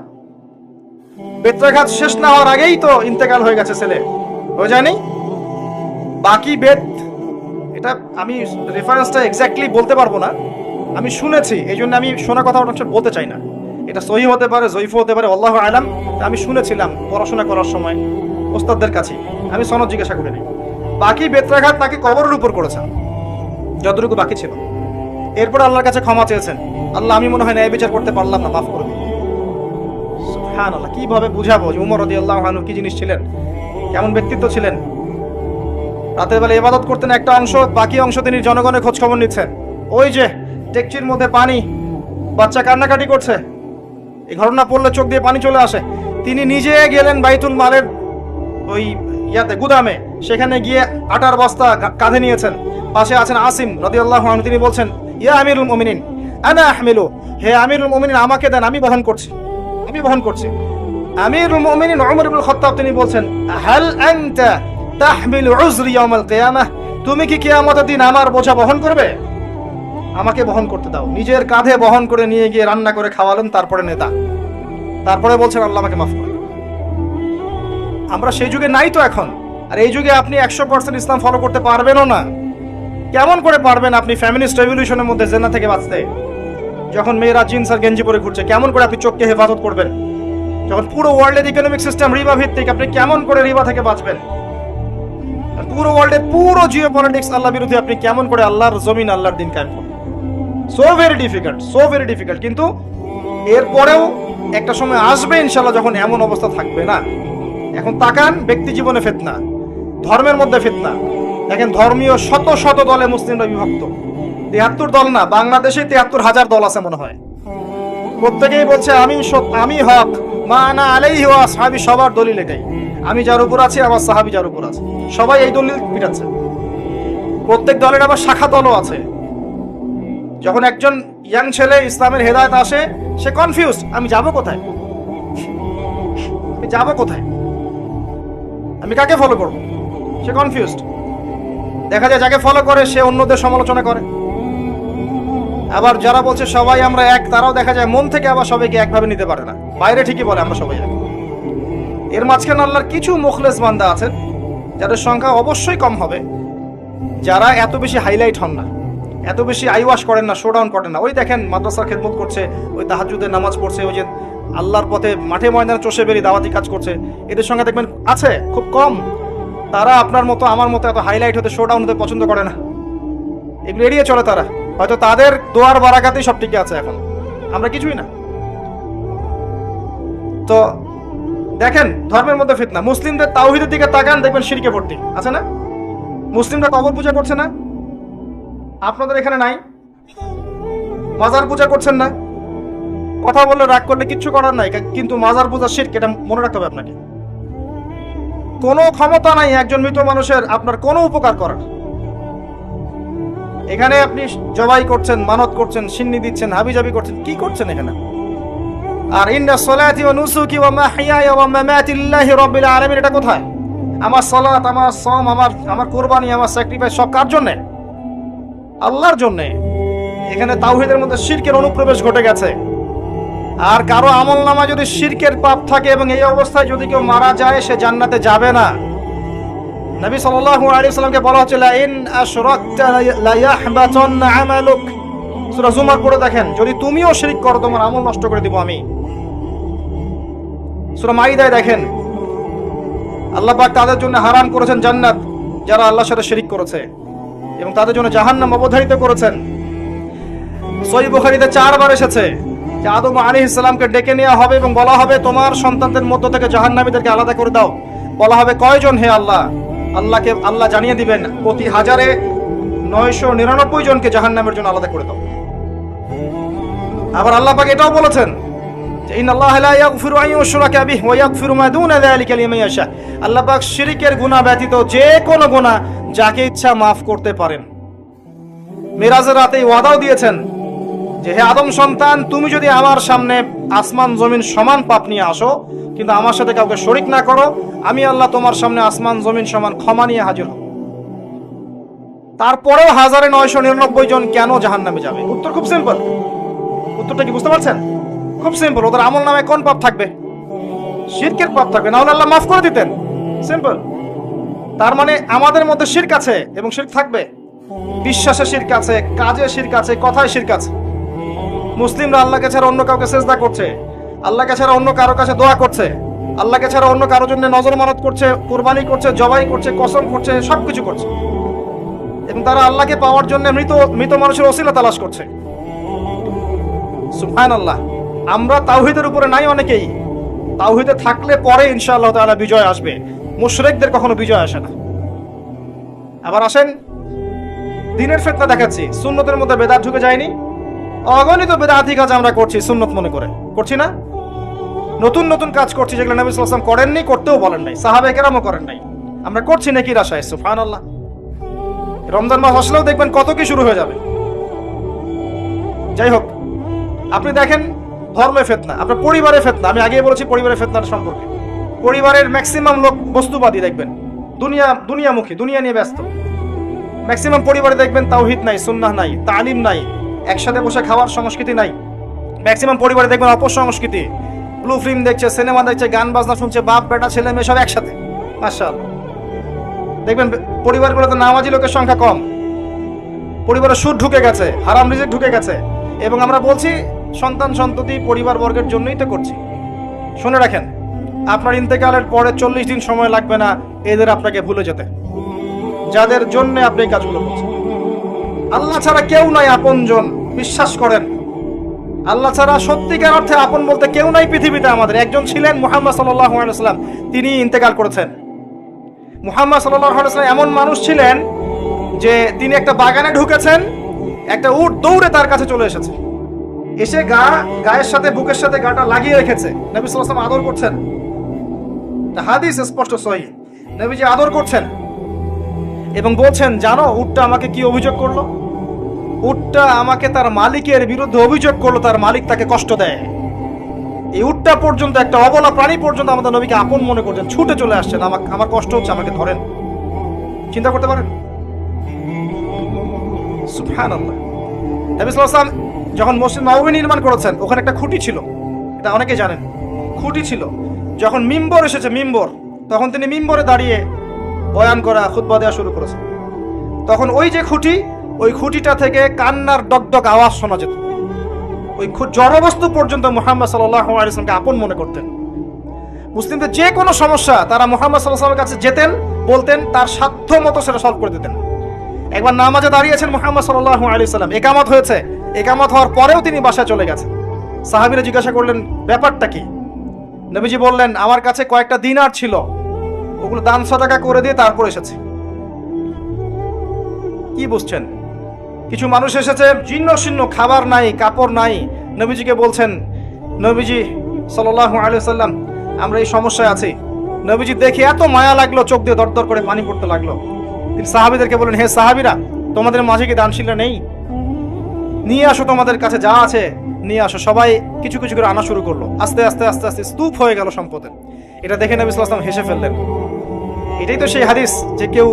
বেত্রাঘাত শেষ না হওয়ার আগেই তো ইন্তেকাল হয়ে গেছে ছেলে, হয়ে যায়নি? বাকি বেদ, এটা আমি রেফারেন্সটা এক্স্যাক্টলি বলতে পারবো না, আমি শুনেছি, এই জন্য আমি শোনা কথা বলতে চাই না। এটা সহিহ হতে পারে, জয়ীফ হতে পারে, আল্লাহু আলাম। আমি শুনেছিলাম পড়াশোনা করার সময় ওস্তাদদের কাছে, আমি সনদ জিজ্ঞাসা করে নিই। বাকি বেত্রাঘাত তাকে কবরের উপর করেছেন, যতটুকু বাকি ছিল। এরপর আল্লাহর কাছে ক্ষমা চেয়েছেন, আল্লাহ আমি মনে হয় ন্যায় বিচার করতে পারলাম না, মাফ করে দিন। সুবহানাল্লাহ, কিভাবে বুঝাবো যে উমর রাদিয়াল্লাহু আনহু কি জিনিস ছিলেন, কেমন ব্যক্তিত্ব ছিলেন। রাতের বেলা ইবাদত করতেন একটা অংশ, বাকি অংশ তিনি জনগণের খোঁজ খবর নিচ্ছেন। ওই যে ডেকচির মধ্যে পানি, বাচ্চা কান্নাকাটি করছে, এই ঘটনা পড়লে চোখ দিয়ে পানি চলে আসে। তিনি নিজে গেলেন বাইতুল মালের ওই গুদামে, সেখানে গিয়ে আটার বস্তা কাঁধে নিয়েছেন। পাশে আছেন আসিম রাদিয়াল্লাহু আনহু, তিনি বলছেন ইয়া আমিরুল মুমিনিন আনা আহমিলু, হে আমিরুল মুমিনিন আমাকে দেন, আমি বহন করছি। আমিরুল মুমিনিন ওমর ইবনে খাত্তাব তিনি বলছেন হাল আনতা তাহমিলু উযরি ইয়াউমাল কিয়ামাহ, তুমি কি কিয়ামতের দিন আমার বোঝা বহন করবে? আমাকে বহন করতে দাও। নিজের কাঁধে বহন করে নিয়ে গিয়ে রান্না করে খাওয়ালেন, তারপরে নেতা, তারপরে বলছেন আল্লাহ আমাকে মাফ করুন। আমরা সেই যুগে নাই তো এখন। আর এই যুগে আপনি 100% ইসলাম ফলো করতে পারবেনও না। কেমন করে পারবেন আপনি ফ্যামিলিস্ট রেভলিউশনের মধ্যে জেনা থেকে বাঁচতে? যখন মেয়েরা জিন্স আর গেঞ্জি পরে ঘুরছে, কেমন করে আপনি চোখকে হেফাজত করবেন? যখন পুরো ওয়ার্ল্ডের ইকোনমিক সিস্টেম রিবা ভিত্তিক, আপনি কেমন করে রিবা থেকে বাঁচবেন? পুরো ওয়ার্ল্ডে পুরো জিও পলিটিক্স আল্লাহ বিরোধী, আপনি কেমন করে আল্লাহর জমিন আল্লাহর দিন কায়েম করবেন? So very difficult. কিন্তু এরপরেও একটা সময় আসবে ইনশাআল্লাহ যখন এমন অবস্থা থাকবে না। এখন তাকান, ব্যক্তি জীবনে ফিতনা, ধর্মের মধ্যে ফিতনা। দেখেন ধর্মীয় শত শত দলে মুসলিমরা বিভক্ত। 73 দল না, বাংলাদেশে 73,000 দল আছে মনে হয়। প্রত্যেকেই বলছে আমি হক, মা আনা আলাইহি ওয়া আসহাবি, সবার দলিল এটাই, আমি যার উপর আছি, আমার সাহাবী যার উপর আছে, সবাই এই দলিল পিটাচ্ছে। প্রত্যেক দলের আবার শাখা দলও আছে। যখন একজন ইয়াং ছেলে ইসলামের হেদায়েত আসে, সে কনফিউজ, আমি যাব কোথায়, আমি কাকে ফলো করব? সে কনফিউজড। দেখা যায় যাকে ফলো করে সে অন্যদের সমালোচনা করে। আবার যারা বলছে সবাই আমরা এক, তারাও দেখা যায় মন থেকে আবার সবাইকে একভাবে নিতে পারে না। বাইরে ঠিকই বলে আমরা সবাই এক। এর মাঝখানে আল্লাহর কিছু মুখলেস বান্দা আছেন, যাদের সংখ্যা অবশ্যই কম হবে, যারা এত বেশি হাইলাইট হন না, এত বেশি আইওয়াশ করেন না, শোডাউন করেন না। ওই দেখেন মাদ্রাসার খেদমত করছে, ওই তাহাজ্জুদের নামাজ পড়ছে, ওই যে আল্লাহর পথে মাঠে ময়দানে চষে বেরিয়ে দাওয়াতি কাজ করছে, এদের সংখ্যা দেখবেন আছে খুব কম। তারা আপনার মতো আমার মতো এত হাইলাইট হতে, শোডাউন হতে পছন্দ করে না, এগুলো এড়িয়ে চলে তারা। হয়তো তাদের দোয়ার বারাকাতেই সব টিকে আছে, এখন আমরা কিছুই না। তো দেখেন ধর্মের মধ্যে ফিতনা। মুসলিমদের তাওহীদের দিকে তাকান, দেখবেন শিরকে ভর্তি আছে না? মুসলিমরা কবর পূজা করছে না? আপনাদের এখানে নাই? মাজার পূজা করছেন না? কথা বললে রাগ করলে কিচ্ছু করার নাই, কিন্তু মাজার পূজা শিরক, এটা মনে রাখতে হবে আপনাকে। কোনো ক্ষমতা নাই একজন মৃত মানুষের আপনার কোনো উপকার করার। এখানে আপনি জবাই করছেন, মানত করছেন, সিন্নি দিচ্ছেন, হাবিজাবি করছেন, কি করছেন এখানে? আর ইন্না সলাতি ওয়া নুসুকি ওয়া মাহইয়ায়া ওয়া মামাতি লিল্লাহি রাব্বিল আলামিন, এটা কোথায়? আমার সালাত, আমার সাওম, আমার কুরবানি, আমার স্যাক্রিফাইস সব কার জন্য? আল্লাহর জন্য। এখানে তাওহীদের মধ্যে শিরকের অনুপ্রবেশ ঘটে গেছে। আর কারো আমলনামা যদি শিরকের পাপ থাকে এবং এই অবস্থায় যদি কেউ মারা যায়, সে জান্নাতে যাবে না। নবী সাল্লাল্লাহু আলাইহি ওয়াসাল্লামকে বলা হচ্ছে লা ইন আশরাকতা লা ইয়াহবাতান্না আমালুক, সূরা জুমার পড়ে দেখেন, যদি তুমিও শিরক করো তোমার আমল নষ্ট করে দিব আমি। সূরা মাইদায় দেখেন আল্লাহ পাক তাদের জন্য হারাম করেছেন জান্নাত যারা আল্লাহর সাথে শিরক করেছে, এবং তাদের জন্য জাহান্নাম অবধারিত করেছেন। সহিহ বুখারীতে 4 বার এসেছে যে আদম আলাইহিস সালামকে ডেকে নেওয়া হবে এবং বলা হবে তোমার সন্তানদের মধ্য থেকে জাহান্নামীদেরকে আলাদা করে দাও। বলা হবে কয়জন হে আল্লাহ? আল্লাহকে আল্লাহ জানিয়ে দিবেন প্রতি 1000-এ 999 জনকে জাহান্নামের জন্য আলাদা করে দাও। আবার আল্লাহ পাক এটাও বলেছেন যে ইন্নাল্লাহা লা ইয়াগফিরু আন ইউশরাকা বিহি ওয়া ইয়াগফিরু মা দুনা যালিকা লিমান ইয়াশা। আল্লাহ পাক শিরকের গুনাহ ব্যতীত যে কোনো গুনাহ যাকে ইচ্ছা maaf করতে পারেন। মিরাজের রাতে ওয়াদাও দিয়েছেন যে হে আদম সন্তান, তুমি যদি আমার সামনে আসমান জমিন সমান পাপ নিয়ে আসো, কিন্তু আমার সাথে কাউকে শরীক না করো, আমি আল্লাহ তোমার সামনে আসমান জমিন সমান ক্ষমা নিয়ে হাজির হব। তারপরেও 1999 জন কেন জাহান্নামে যাবে? উত্তর খুব সিম্পল। উত্তরটা কি বুঝতে পারছেন? খুব সিম্পল। ওদের আমল নামে কোন পাপ থাকবে? শিরকের পাপ থাকবে, না হলে আল্লাহ মাফ করে দিতেন। সিম্পল। তার মানে আমাদের মধ্যে শিরক আছে এবং শিরক থাকবে। বিশ্বাসে শিরক আছে, কাজে শিরক আছে, কথায় শিরক আছে। মুসলিমরা আল্লাহকে ছাড়া অন্য কাউকে সেজদা করছে, আল্লাহকে ছাড়া অন্য কারো কাছে দোয়া করছে, আল্লাহকে ছাড়া অন্য কারোর জন্য নজর মানত করছে, কুরবানি করছে, জবাই করছে, কসম করছে, সবকিছু করছে। এবং তারা আল্লাহকে পাওয়ার জন্য মৃত মৃত মানুষের ওসিলা তালাশ করছে। সুবহানাল্লাহ। আমরা তাওহীদের উপরে নাই অনেকেই, তাওহীদে থাকলে পরে ইনশাআল্লাহ তাআলা বিজয় আসবে, মুশরিকদের কখনো বিজয় আসে না। আবার আসেন দ্বীনের ফিতনা দেখাচ্ছি, সুন্নতের মধ্যে বেদাত ঢুকে যায়নি? অগণিত বেদাতি কাজ আমরা করছি সুন্নত মনে করে, করছি না? নতুন নতুন কাজ করছি যেগুলো নবী সাল্লাল্লাহু আলাইহি ওয়াসাল্লাম করেননি, করতেও বলেন নাই, সাহাবায়ে কেরামও করেন নাই, আমরা করছি নেকির আশায়। সুবহানাল্লাহ। রমজান মাস আসলেও দেখবেন কত কি শুরু হয়ে যাবে। যাই হোক, আপনি দেখেন ধর্মের ফিতনা, আপনার পরিবারের ফিতনা, আমি আগেই বলেছি পরিবারের ফিতনার সম্পর্কে। পরিবারের ম্যাক্সিমাম লোক বস্তুবাদী দেখবেন, দুনিয়ামুখী, দুনিয়া নিয়ে ব্যস্ত। ম্যাক্সিমাম পরিবারে দেখবেন তাওহীদ নাই, সুন্নাহ নাই, তালিম নাই, একসাথে বসে খাওয়ার সংস্কৃতি নাই। ম্যাক্সিমাম পরিবারে দেখবেন অপসংস্কৃতি, ব্লু ফিল্ম দেখছে, সিনেমা দেখছে, গান বাজনা শুনছে, বাপ বেটা ছেলে মেয়ে সব একসাথে। মাশাআল্লাহ। দেখবেন পরিবারগুলোতে নামাজি লোকের সংখ্যা কম, পরিবারে সুদ ঢুকে গেছে, হারাম রিজিক ঢুকে গেছে, এবং আমরা বলছি সন্তান সন্ততি পরিবার বর্গের জন্যই তো করছি। শুনে রাখেন, আপনার ইন্তেকালের পরে 40 দিন সময় লাগবে না এদের আপনাকে ভুলে যেতে, যাদের জন্য আপনি এই কাজগুলো করছেন। আল্লাহ ছাড়া কেউ নাই আপনজন, বিশ্বাস করেন। আল্লাহ ছাড়া সত্যিকার অর্থে আপন বলতে কেউ নাই পৃথিবীতে। আমাদের একজন ছিলেন মুহাম্মদ সাল্লাল্লাহু আলাইহি ওয়াসাল্লাম, তিনি ইন্তেকাল করেছেন। মুহাম্মদ সাল্লাল্লাহু আলাইহি ওয়াসাল্লাম এমন মানুষ ছিলেন যে তিনি একটা বাগানে ঢুকেছেন, একটা উট দৌড়ে তার কাছে চলে এসেছে, এসে গায়ের সাথে বুকের সাথে গাটা লাগিয়ে রেখেছে। নবী সাল্লাল্লাহু আলাইহি ওয়াসাল্লাম আদর করছেন, হাদিস স্পষ্ট সহিহ, নবীজি আদর করছেন এবং বলছেন, জানো উটটা আমাকে কি অভিযোগ করলো? উটটা আমাকে তার মালিকের বিরুদ্ধে অভিযোগ করলো, তার মালিক তাকে কষ্ট দেয়। এই উটটা পর্যন্ত, একটা অবলা প্রাণী পর্যন্ত আমাদের নবীকে আপন মনে করছেন, ছুটে চলে আসছেন, আমার কষ্ট হচ্ছে, আমাকে ধরেন। চিন্তা করতে পারেন? সুবহানাল্লাহ। নবী সাল্লাল্লাহু আলাইহি ওয়াসাল্লাম যখন মসজিদ নববী নির্মাণ করেছেন, ওখানে একটা খুঁটি ছিল, এটা অনেকে জানেন, খুঁটি ছিল। যখন মিম্বর এসেছে, মিম্বর, তখন তিনি মিম্বরে দাঁড়িয়ে বয়ান করা, খুতবা দেওয়া শুরু করেছেন। তখন ওই যে খুঁটি, ওই খুঁটিটা থেকে কান্নার ডগডগ আওয়াজ শোনা যেত। ওই জড়বস্তু পর্যন্ত মুহাম্মদ সাল্লাল্লাহু আলাইহি ওয়াসাল্লামকে আপন মনে করতেন। মুসলিমদের যে কোনো সমস্যা তারা মুহাম্মদ সাল্লাল্লাহু আলাইহি ওয়াসাল্লামের কাছে যেতেন, বলতেন, তার সাধ্য মতো সেটা সলভ করে দিতেন। একবার নামাজে দাঁড়িয়েছেন মুহাম্মদ সাল্লাল্লাহু আলাইহি ওয়াসাল্লাম, একামত হয়েছে, একামত হওয়ার পরেও তিনি বাসায় চলে গেছেন। সাহাবীরা জিজ্ঞাসা করলেন, ব্যাপারটা কি? নবীজি বললেন, আমার কাছে কয়েকটা দিনার ছিল, ওগুলো দান সাদাকা করে দিয়ে তারপর এসেছে। কি বুঝছেন? কিছু মানুষ এসেছে জীর্ণ শীর্ণ, খাবার নাই, কাপড় নাই, নবীজিকে বলছেন, নবীজি সাল্লাল্লাহু আলাইহি ওয়াসাল্লাম আমরা এই সমস্যায় আছি। নবীজি দেখে এত মায়া লাগলো, চোখ দিয়ে দরদর করে পানি পড়তে লাগলো। তিনি সাহাবীদেরকে বললেন, হে সাহাবীরা, তোমাদের মাঝে কি দানশীলরা নেই? নিয়ে আসো, তোমাদের কাছে যা আছে নিয়ে আসো। সবাই কিছু কিছু করে আনা শুরু করলো। আস্তে আস্তে আস্তে আস্তে স্তূপ হয়ে গেল সম্পদের। এটা দেখে নবী সাল্লাল্লাহু আলাইহি ওয়াসাল্লাম হেসে ফেললেন। এটাই তো সেই হাদিস যে কেউ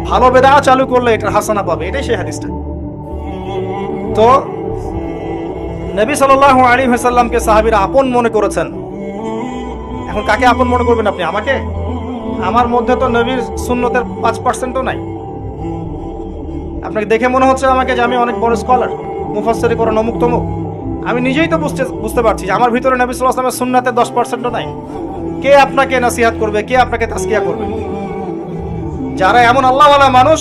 ভালো বেদা চালু করলে এটার হাসানা পাবে, এটাই সেই হাদিসটা। তো নবী সাল্লাল্লাহু আলাইহি ওয়াসাল্লামকে সাহাবীরা আপন মনে করেছেন। এখন কাকে আপন মনে করবেন আপনি? আমাকে? আমার মধ্যে তো নবীর সুন্নতের 5%ও নাই। আপনাকে দেখে মনে হচ্ছে আমাকে যে আমি অনেক বড় স্কলার, মুফাসসির করেন অমুক তমুক। আমি নিজেই তো বুঝতে পারছি যে আমার ভিতরে নবী সাল্লাল্লাহু আলাইহি ওয়াসাল্লামের সুন্নাতের 10%ও নাই। কে আপনাকে নসিহত করবে? কে আপনাকে তাসকিয়া করবে? যারা এমন আল্লাহওয়ালা মানুষ,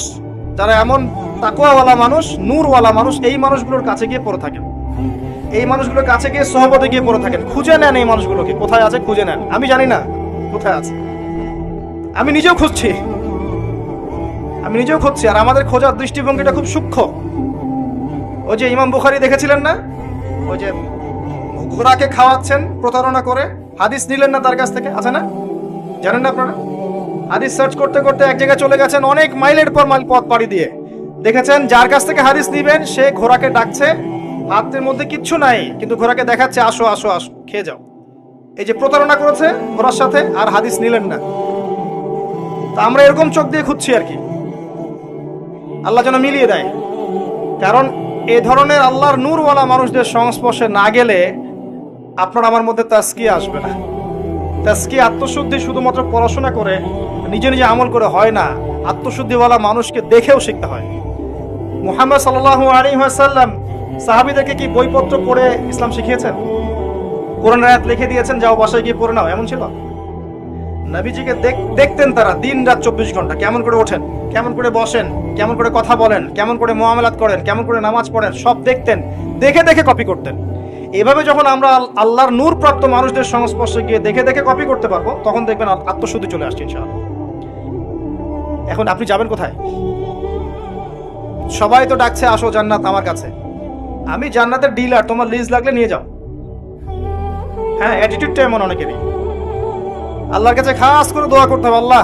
যারা এমন তাকওয়াওয়ালা মানুষ, নূরওয়ালা মানুষ, এই মানুষগুলোর কাছে গিয়ে পড়ে থাকেন, এই মানুষগুলোর কাছে গিয়ে সোহবতে গিয়ে পড়ে থাকেন, খুঁজে নেন এই মানুষগুলোকে, কোথায় আছে খুঁজে নেন। আমি জানি না কোথায় আছে, আমি নিজেও খুঁজছি, আর আমাদের খোঁজার দৃষ্টিভঙ্গিটা খুব সূক্ষ্ম। ওই যে ইমাম বুখারী দেখেছিলেন না, ওই যে ঘোড়াকে খাওয়াচ্ছেন প্রতারণা করে, হাদিস নিলেন না তার কাছ থেকে, আছে না? জানেন না আপনারা? হাদিস সার্চ করতে করতে এক জায়গায় চলে গেছেন, অনেক মাইলের পর মাইল পথ পাড়ি দিয়ে দেখেছেন যার কাছ থেকে হাদিস নিবেন সে ঘোড়াকে ডাকছে, হাতের মধ্যে কিচ্ছু নাই, কিন্তু ঘোড়াকে দেখাচ্ছে, আসো আসো আসো, খেয়ে যাও। এই যে প্রতারণা করেছে ঘোড়ার সাথে, আর হাদিস নিলেন না। তা আমরা এরকম চোখ দিয়ে খুঁজছি আর কি, আল্লাহ যেন মিলিয়ে দেয়। কারণ এ ধরনের আল্লাহর নূরওয়ালা মানুষদের সংস্পর্শে না গেলে আপনার আমার মধ্যে তাসকিয়া আসবে না। তাসকিয়া, আত্মশুদ্ধি শুধুমাত্র পড়াশোনা করে নিজে নিজে আমল করে হয় না, আত্মশুদ্ধিওয়ালা মানুষকে দেখেও শিখতে হয়। মুহাম্মদ সাল্লাল্লাহু আলাইহি ওয়াসাল্লাম সাহাবীদেরকে কি বইপত্র পড়ে ইসলাম শিখিয়েছেন? কোরআন আয়াত লিখে দিয়েছেন, যাও বাসায় গিয়ে পড়ে নাও, এমন ছিল? নবীজিকে দেখতেন তারা দিন রাত 24 ঘন্টা, কেমন করে ওঠেন, কেমন করে বসেন, কেমন করে কথা বলেন, কেমন করে মুআমালাত করেন, কেমন করে নামাজ পড়েন, সব দেখতেন, দেখে দেখে কপি করতেন। এভাবে যখন আমরা আল্লাহর নূর প্রাপ্ত মানুষদের সংস্পর্শে গিয়ে দেখে দেখে কপি করতে পারবো, তখন দেখবেন আত্মশুদ্ধি চলে আসছে ইনশাআল্লাহ। এখন আপনি যাবেন কোথায়? সবাই তো ডাকছে আসো জান্নাত আমার কাছে, আমি জান্নাতের ডিলার, তোমার লিজ লাগলে নিয়ে যাও। হ্যাঁ, অ্যাটিটিউডটা এমন অনেকেরই। আল্লাহর কাছে খাস করে দোয়া করতে হবে, আল্লাহ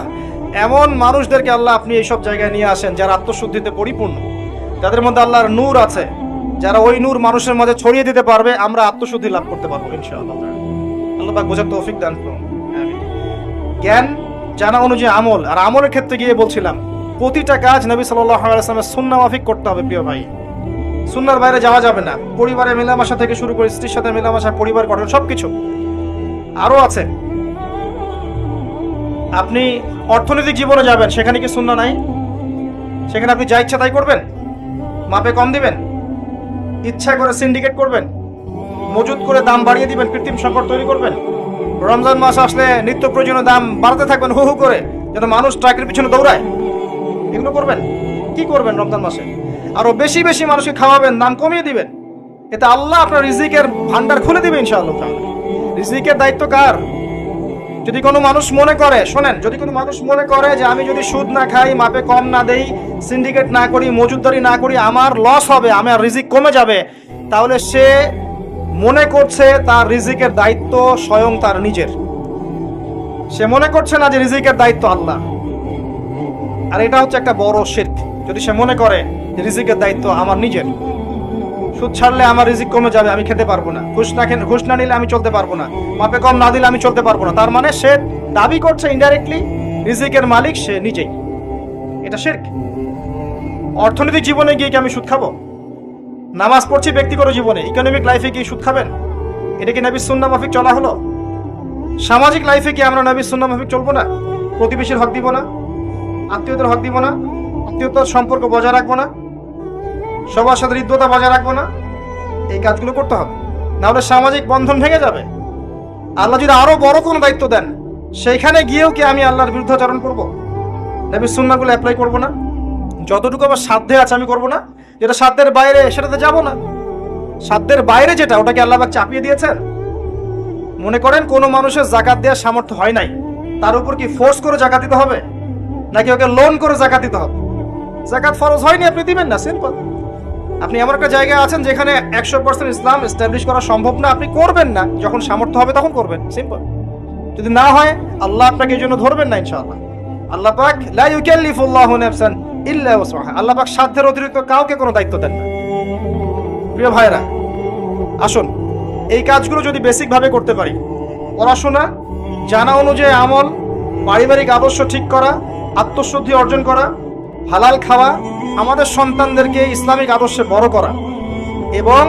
এমন মানুষদেরকে আল্লাহ আপনি এইসব জায়গায় নিয়ে আসেন যারা আত্মশুদ্ধিতে পরিপূর্ণ, যাদের মধ্যে আল্লাহর নূর আছে, যারা ওই নূর মানুষের মাঝে ছড়িয়ে দিতে পারবে, আমরা আত্মশুদ্ধি লাভ করতে পারবো ইনশাআল্লাহ। আল্লাহ পাক বোঝার তৌফিক দান করুন। জ্ঞান জানা অনুযায়ী আমল, আর আমলের ক্ষেত্রে গিয়ে বলছিলাম প্রতিটা কাজ নবী সাল্লাল্লাহু আলাইহি ওয়াসাল্লামের সুন্নাহ মাফিক করতে হবে প্রিয় ভাই। সুন্নাহর বাইরে যাওয়া যাবে না। পরিবারে মেলামেশা থেকে শুরু করে স্ত্রীর সাথে মেলামেশা, পরিবার গঠন, সবকিছু। আরো আছে, আপনি অর্থনৈতিক জীবনে যাবেন, সেখানে কি সুন্নাহ নাই? সেখানে আপনি যা ইচ্ছা তাই করবেন, মাপে কম দিবেন, ইচ্ছা করে সিন্ডিকেট করবেন, মজুদ করে দাম বাড়িয়ে দিবেন, কৃত্রিম সংকট তৈরি করবেন, রমজান মাস আসলে নিত্য প্রয়োজনীয় দাম বাড়াতে থাকবেন হু হু করে, যেন মানুষ ট্রাকের পিছনে দৌড়ায়, এগুলো করবেন? কি করবেন রমজান মাসে? আরো বেশি বেশি মানুষকে খাওয়াবেন, দাম কমিয়ে দিবেন, এতে আল্লাহ আপনার রিজিকের ভান্ডার খুলে দিবে ইনশাআল্লাহ। রিজিকের দায়িত্ব কার? যদি কোনো মানুষ মনে করে, শোনেন, যদি কোনো মানুষ মনে করে যে আমি যদি সুদ না খাই, মাপে কম না দেই, সিন্ডিকেট না করি, মজুদদারি না করি, আমার লস হবে, আমার রিজিক কমে যাবে, তাহলে সে মনে করছে তার রিজিকের দায়িত্ব স্বয়ং তার নিজের। সে মনে করছে না যে রিজিকের দায়িত্ব আল্লাহ। আর এটা হচ্ছে একটা বড় শিরক, যদি সে মনে করে যে রিজিকের দায়িত্ব আমার নিজের। সুদ ছাড়লে আমার রিজিক কমে যাবে, আমি খেতে পারবো না, ঘুষ না নিলে আমি চলতে পারবো না, মাপে কম না দিলে আমি চলতে পারবো না, তার মানে সে দাবি করছে ইনডাইরেক্টলি রিজিকের মালিক সে নিজেই। এটা শিরক। অর্থনৈতিক জীবনে গিয়ে কি আমি সুদ খাবো? নামাজ পড়ছি ব্যক্তিগত জীবনে, ইকোনমিক লাইফে কি সুদ খাবেন? এটা কি নবীর সুন্নাহ মাফিক চলা হলো? সামাজিক লাইফে কি আমরা নবীর সুন্নাহ মাফিক চলবো না? প্রতিবেশীর হক দিব না, আত্মীয়দের হক দিব না, আত্মীয়তার সম্পর্ক বজায় রাখবো না, সবার সাথে হৃদ্যতা বজায় রাখবো না? এই কাজগুলো করতে হবে, না হলে সামাজিক বন্ধন ভেঙে যাবে। আল্লাহ যদি আরো বড় কোনো দায়িত্ব দেন, সেইখানে গিয়েও কি আমি আল্লাহর বিরুদ্ধাচরণ করবো? নবীর সুন্নাহগুলো অ্যাপ্লাই করবো না? যতটুকু আমার সাধ্যে আছে আমি করবো না? যেটা সাধ্যের বাইরে সেটাতে যাবো না। সাধ্যের বাইরে যেটা, ওটাকে আল্লাহ পাক চাপিয়ে দিয়েছেন। মনে করেন কোনো মানুষের জাকাত দেওয়ার সামর্থ্য হয় নাই, তার উপর কি ফোর্স করে জাকাত দিতে হবে, নাকি ওকে লোন করে জাকাত দিতে হবে? জাকাত ফরজ হয়নি, আপনি দিবেন না, সিম্পল। আপনি এমন একটা জায়গায় আছেন যেখানে 100% ইসলাম এস্টাবলিশ করা সম্ভব না, আপনি করবেন না, যখন সামর্থ্য হবে তখন করবেন, সিম্পল। যদি না হয় আল্লাহ আপনাকে এই জন্য ধরবেন না ইনশাআল্লাহ। আল্লাহ পাক লা ইউকাল্লিফুল্লাহু নাফসান ইল্লা ওয়াসআহা, আল্লাহ পাক সাধ্যের অতিরিক্ত কাউকে কোনো দায়িত্ব দেন না। প্রিয় ভাইরা, আসুন এই কাজগুলো যদি বেসিক ভাবে করতে পারি, পড়াশোনা, জানা অনুযায়ী আমল, পারিবারিক আদর্শ ঠিক করা, আত্মশুদ্ধি অর্জন করা, হালাল খাওয়া, আমাদের সন্তানদেরকে ইসলামিক আদর্শে বড় করা, এবং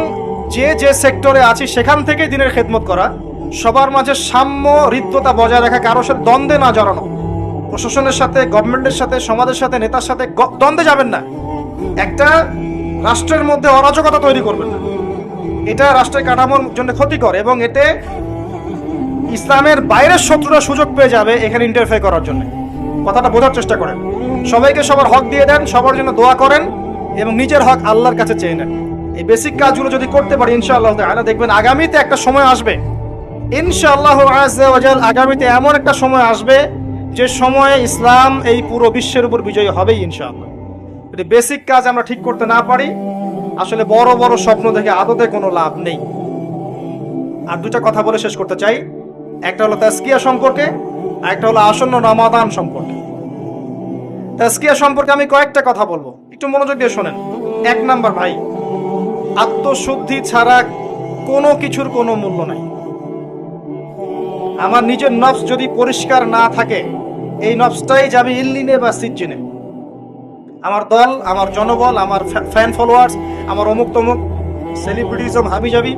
যে যে সেক্টরে আছি সেখান থেকে দিনের খেদমত করা, সবার মাঝে সাম্য হৃদ্যতা বজায় রাখা, কারোর সাথে দ্বন্দ্বে না জড়ানো, প্রশাসনের সাথে, গভর্নমেন্টের সাথে, সমাজের সাথে, নেতার সাথে দ্বন্দ্বে যাবেন না, একটা রাষ্ট্রের মধ্যে অরাজকতা তৈরি করবেন না, এটা রাষ্ট্রের কাঠামোর জন্য ক্ষতিকর, এবং এতে ইসলামের বাইরের শত্রুরা সুযোগ পেয়ে যাবে এখানে ইন্টারফেয়ার করার জন্য। কথাটা বোঝার চেষ্টা করেন, সবাইকে সবার হক দিয়ে দেন, সবার জন্য দোয়া করেন, এবং নিজের হক আল্লাহর কাছে চেয়ে নেন। এই বেসিক কাজগুলো যদি করতে পারি ইনশাআল্লাহ তাআলা, দেখবেন আগামীতে একটা সময় আসবে, ইনশাআল্লাহ আযজা ওয়া জাল, আগামীতে এমন একটা সময় আসবে যে সময়ে ইসলাম এই পুরো বিশ্বের উপর বিজয়ী হবেই ইনশাআল্লাহ। যদি বেসিক কাজ আমরা ঠিক করতে না পারি, আসলে বড় বড় স্বপ্ন দেখে আদতে কোনো লাভ নেই। আর দুটা কথা বলে শেষ করতে চাই, একটা হলো তাজকিয়া সম্পর্কে, আর একটা হলো আসন্ন রমাদান সম্পর্কে। তাজকিয়া সম্পর্কে আমি কয়েকটা কথা বলবো, একটু মনোযোগ দিয়ে শোনেন। 1 নাম্বার, ভাই, আত্মশুদ্ধি ছাড়া কোনো কিছুর কোনো মূল্য নাই। আমার নিজের নফস যদি পরিষ্কার না থাকে, এই নফসটাই যাবে ইল্লিনে বা সিজ্জিনে। আমার দল, আমার জনবল, আমার ফ্যান ফলোয়ার্স, আমার অমুক তমুক সেলিব্রিটিজম হাবি যাবি,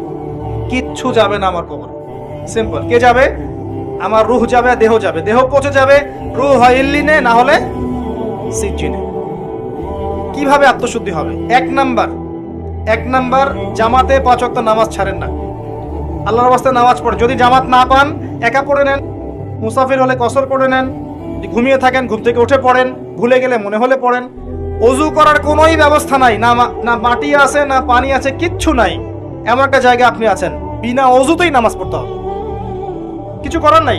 কিচ্ছু যাবে না আমার কবর। সিম্পল। কে যাবে? আমার রুহ যাবে, দেহ যাবে, দেহ পচে যাবে, রুহ হয় ইল্লিনে, না হলে সিজ্জিনে। কিভাবে আত্মশুদ্ধি হবে? 1 নাম্বার, জামাতে 5 ওয়াক্ত নামাজ ছাড়েন না। আল্লাহর রাস্তায় নামাজ পড়ে, যদি জামাত না পান একা পড়ে নেন, মুসাফির হলে কসর করে নেন, ঘুমিয়ে থাকেন, ঘুম থেকে উঠে পড়েন, ভুলে গেলে মনে হলে পড়েন। অজু করার কোনোই ব্যবস্থা নাই, না মাটি আছে না পানি আছে, কিচ্ছু নাই, এমন একটা জায়গায় আপনি আছেন, বিনা অজুতেই নামাজ পড়তে হবে, কিছু করার নাই,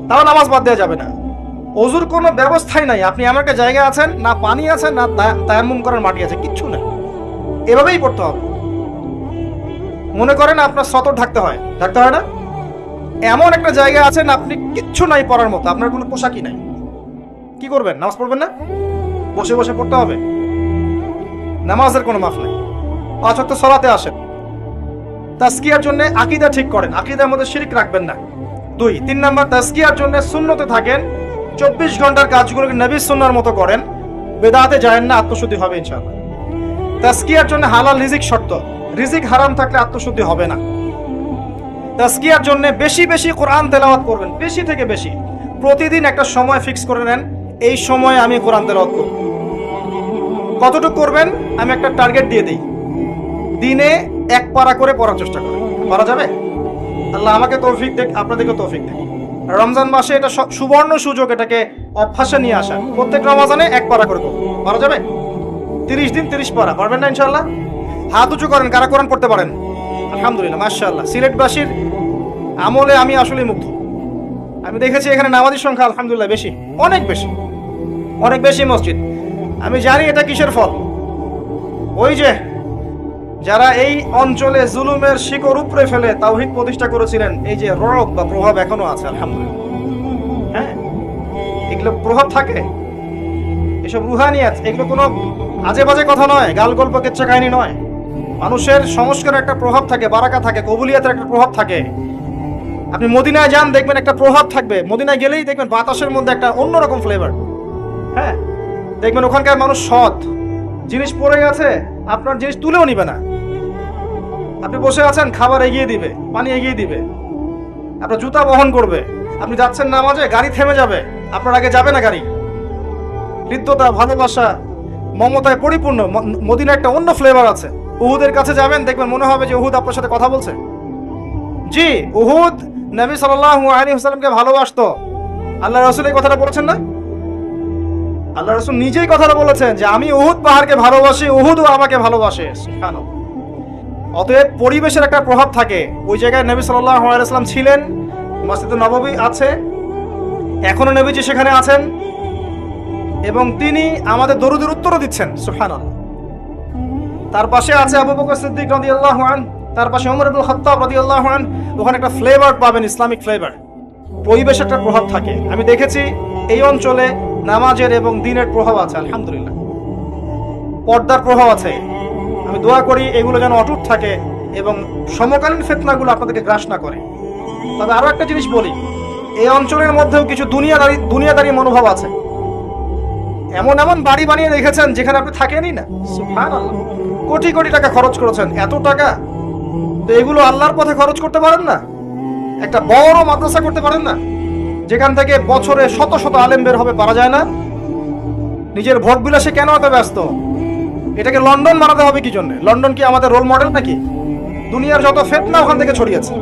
তাও নামাজ বাদ দেওয়া যাবে না। অজুর কোনো ব্যবস্থাই নাই, আপনি এমন একটা জায়গায় আছেন, না পানি আছে না তায়াম্মুম করার মাটি আছে, কিচ্ছু নাই, এভাবেই পড়তে হবে। মনে করেন আপনার সতর ঢাকতে হয় না, এমন একটা জায়গায় আছেন আপনি কিচ্ছু নাই পড়ার মতো, আপনার কোনো পোশাকই নাই, কি করবেন? নামাজ পড়বেন না? বসে বসে পড়তে হবে, নামাজের কোনো মাফ নাই। 5 ওয়াক্ত সালাতে আসেন, তাজকিয়ার জন্য আকীদা ঠিক করেন, আকীদার মধ্যে শিরক রাখবেন না। 2 3 নাম্বার, তাজকিয়ার জন্য সুন্নতে থাকেন, 24 ঘন্টার কাজগুলোকে নবীর সুন্নাহর মতো করেন, বেদাতে যায়েন না, আত্মশুদ্ধি হবে ইনশাআল্লাহ। তাজকিয়ার জন্য হালাল রিজিক শর্ত, রিজিক হারাম থাকলে আত্মশুদ্ধি হবে না। তাজকিয়ার জন্য বেশি বেশি কোরআন তেলাওয়াত করবেন, বেশি থেকে বেশি, প্রতিদিন একটা সময় ফিক্স করে নেন, এই সময় আমি কোরআন তেলাওয়াত করব। কতটুকু করবেন আমি একটা টার্গেট দিয়ে দিই, দিনে 1 পারা করে পড়ার চেষ্টা করেন, পারা যাবে? আল্লাহ আমাকে তৌফিক দেখ, আপনাদেরকে তৌফিক দেখ। রমজান মাসে এটা সুবর্ণ সুযোগ, এটাকে অভ্যাসে নিয়ে আসা, প্রত্যেক রমজানে 1 পারা করে করব, পারা যাবে? 30 দিন 30 পারা, পারবেন না ইনশাআল্লাহ? হাত উঁচু করেন কারা কোরআন পড়তে পারেন। আলহামদুলিল্লাহ, মাশাআল্লাহ। সিলেটবাসীর আমলে আমি আসলে মুগ্ধ, আমি দেখেছি এখানে নামাজীর সংখ্যা আলহামদুলিল্লাহ বেশি, অনেক বেশি মসজিদ। আমি জানি এটা কিসের ফল, ওই যে যারা এই অঞ্চলে জুলুমের শিকড় উপড়ে ফেলে তাওহীদ প্রতিষ্ঠা করেছিলেন, এই যে রব বা প্রভাব এখনো আছে আলহামদুলিল্লাহ। হ্যাঁ, এগুলো প্রভাব থাকে, এসব রুহানিয়াত, এগুলো কোনো আজে বাজে কথা নয়, গাল গল্প কেচ্ছা কাহিনী নয়। মানুষের সংস্কারের একটা প্রভাব থাকে, বারাকা থাকে, কবুলিয়াতের একটা প্রভাব থাকে। আপনি মদিনায় যান, দেখবেন একটা প্রভাব থাকবে, মদিনায় গেলেই দেখবেন বাতাসের মধ্যে একটা অন্যরকম ফ্লেভার। হ্যাঁ, দেখবেন ওখানকার মানুষ সৎ, জিনিস পড়ে গেছে আপনার জিনিস তুলেও নিবে না, আপনি বসে আছেন খাবার এগিয়ে দিবে, পানি এগিয়ে দিবে, আপনার জুতা বহন করবে, আপনি যাচ্ছেন নামাজে গাড়ি থেমে যাবে, আপনার আগে যাবে না গাড়ি। হৃদ্যতা, ভালোবাসা, মমতায় পরিপূর্ণ মদিনা একটা অন্য ফ্লেভার আছে। উহুদের কাছে যাবেন, দেখবেন মনে হবে যে উহুদ আপনার সাথে কথা বলছে। জি, উহুদ নবী সাল্লাল্লাহু আলাইহি ওয়াসাল্লামকে ভালোবাসতো, আল্লাহ রাসূল এই কথাটা বলেছেন না? আল্লাহ রাসূল নিজেই কথাটা বলেছেন যে আমি উহুদ পাহাড়কে ভালোবাসি, উহুদও আমাকে ভালোবাসে। সুবহানাল্লাহ। অতএব পরিবেশের একটা প্রভাব থাকে। ওই জায়গায় নবী সাল্লাল্লাহু আলাইহি ওয়াসাল্লাম ছিলেন, মসজিদে নববী আছে, এখনো নবীজি সেখানে আছেন, এবং তিনি আমাদের দরুদের উত্তরও দিচ্ছেন। সুবহানাল্লাহ। তার পাশে আছে আবু বকর সিদ্দিক রাদিয়াল্লাহু আনহু, তার পাশে ওমর ইবনে খাত্তাব রাদিয়াল্লাহু আনহু। ওখানে একটা ফ্লেভার পাবেন, ইসলামিক ফ্লেভার, পরিবেশের একটা প্রভাব থাকে। আমি দেখেছি এই অঞ্চলে নামাজের এবং দ্বীনের প্রভাব আছে আলহামদুলিল্লাহ, পর্দার প্রভাব আছে। আমি দোয়া করি এগুলো যেন অটুট থাকে এবং সমকালীন ফিতনাগুলো আপনাদেরকে গ্রাস না করে। তবে আরো একটা জিনিস বলি, এই অঞ্চলের মধ্যেও কিছু দুনিয়াদারি মনোভাব আছে। এমন বাড়ি বানিয়ে রেখেছেন যেখানে আপনি থাকেনই না। সুবহানাল্লাহ, কোটি কোটি টাকা খরচ করেছেন, এত টাকা, তো এগুলো আল্লাহর পথে খরচ করতে পারেন না? একটা বড় মাদ্রাসা করতে পারেন না, যেখান থেকে বছরে শত শত আলেম বের হবে? পারা যায় না? নিজের ভোগ বিলাসে কেন এত ব্যস্ত? এটাকে লন্ডন বানাতে হবে কি জন্য? লন্ডন কি আমাদের রোল মডেল নাকি? দুনিয়ার যত ফিতনা ওখান থেকে ছড়িয়েছে।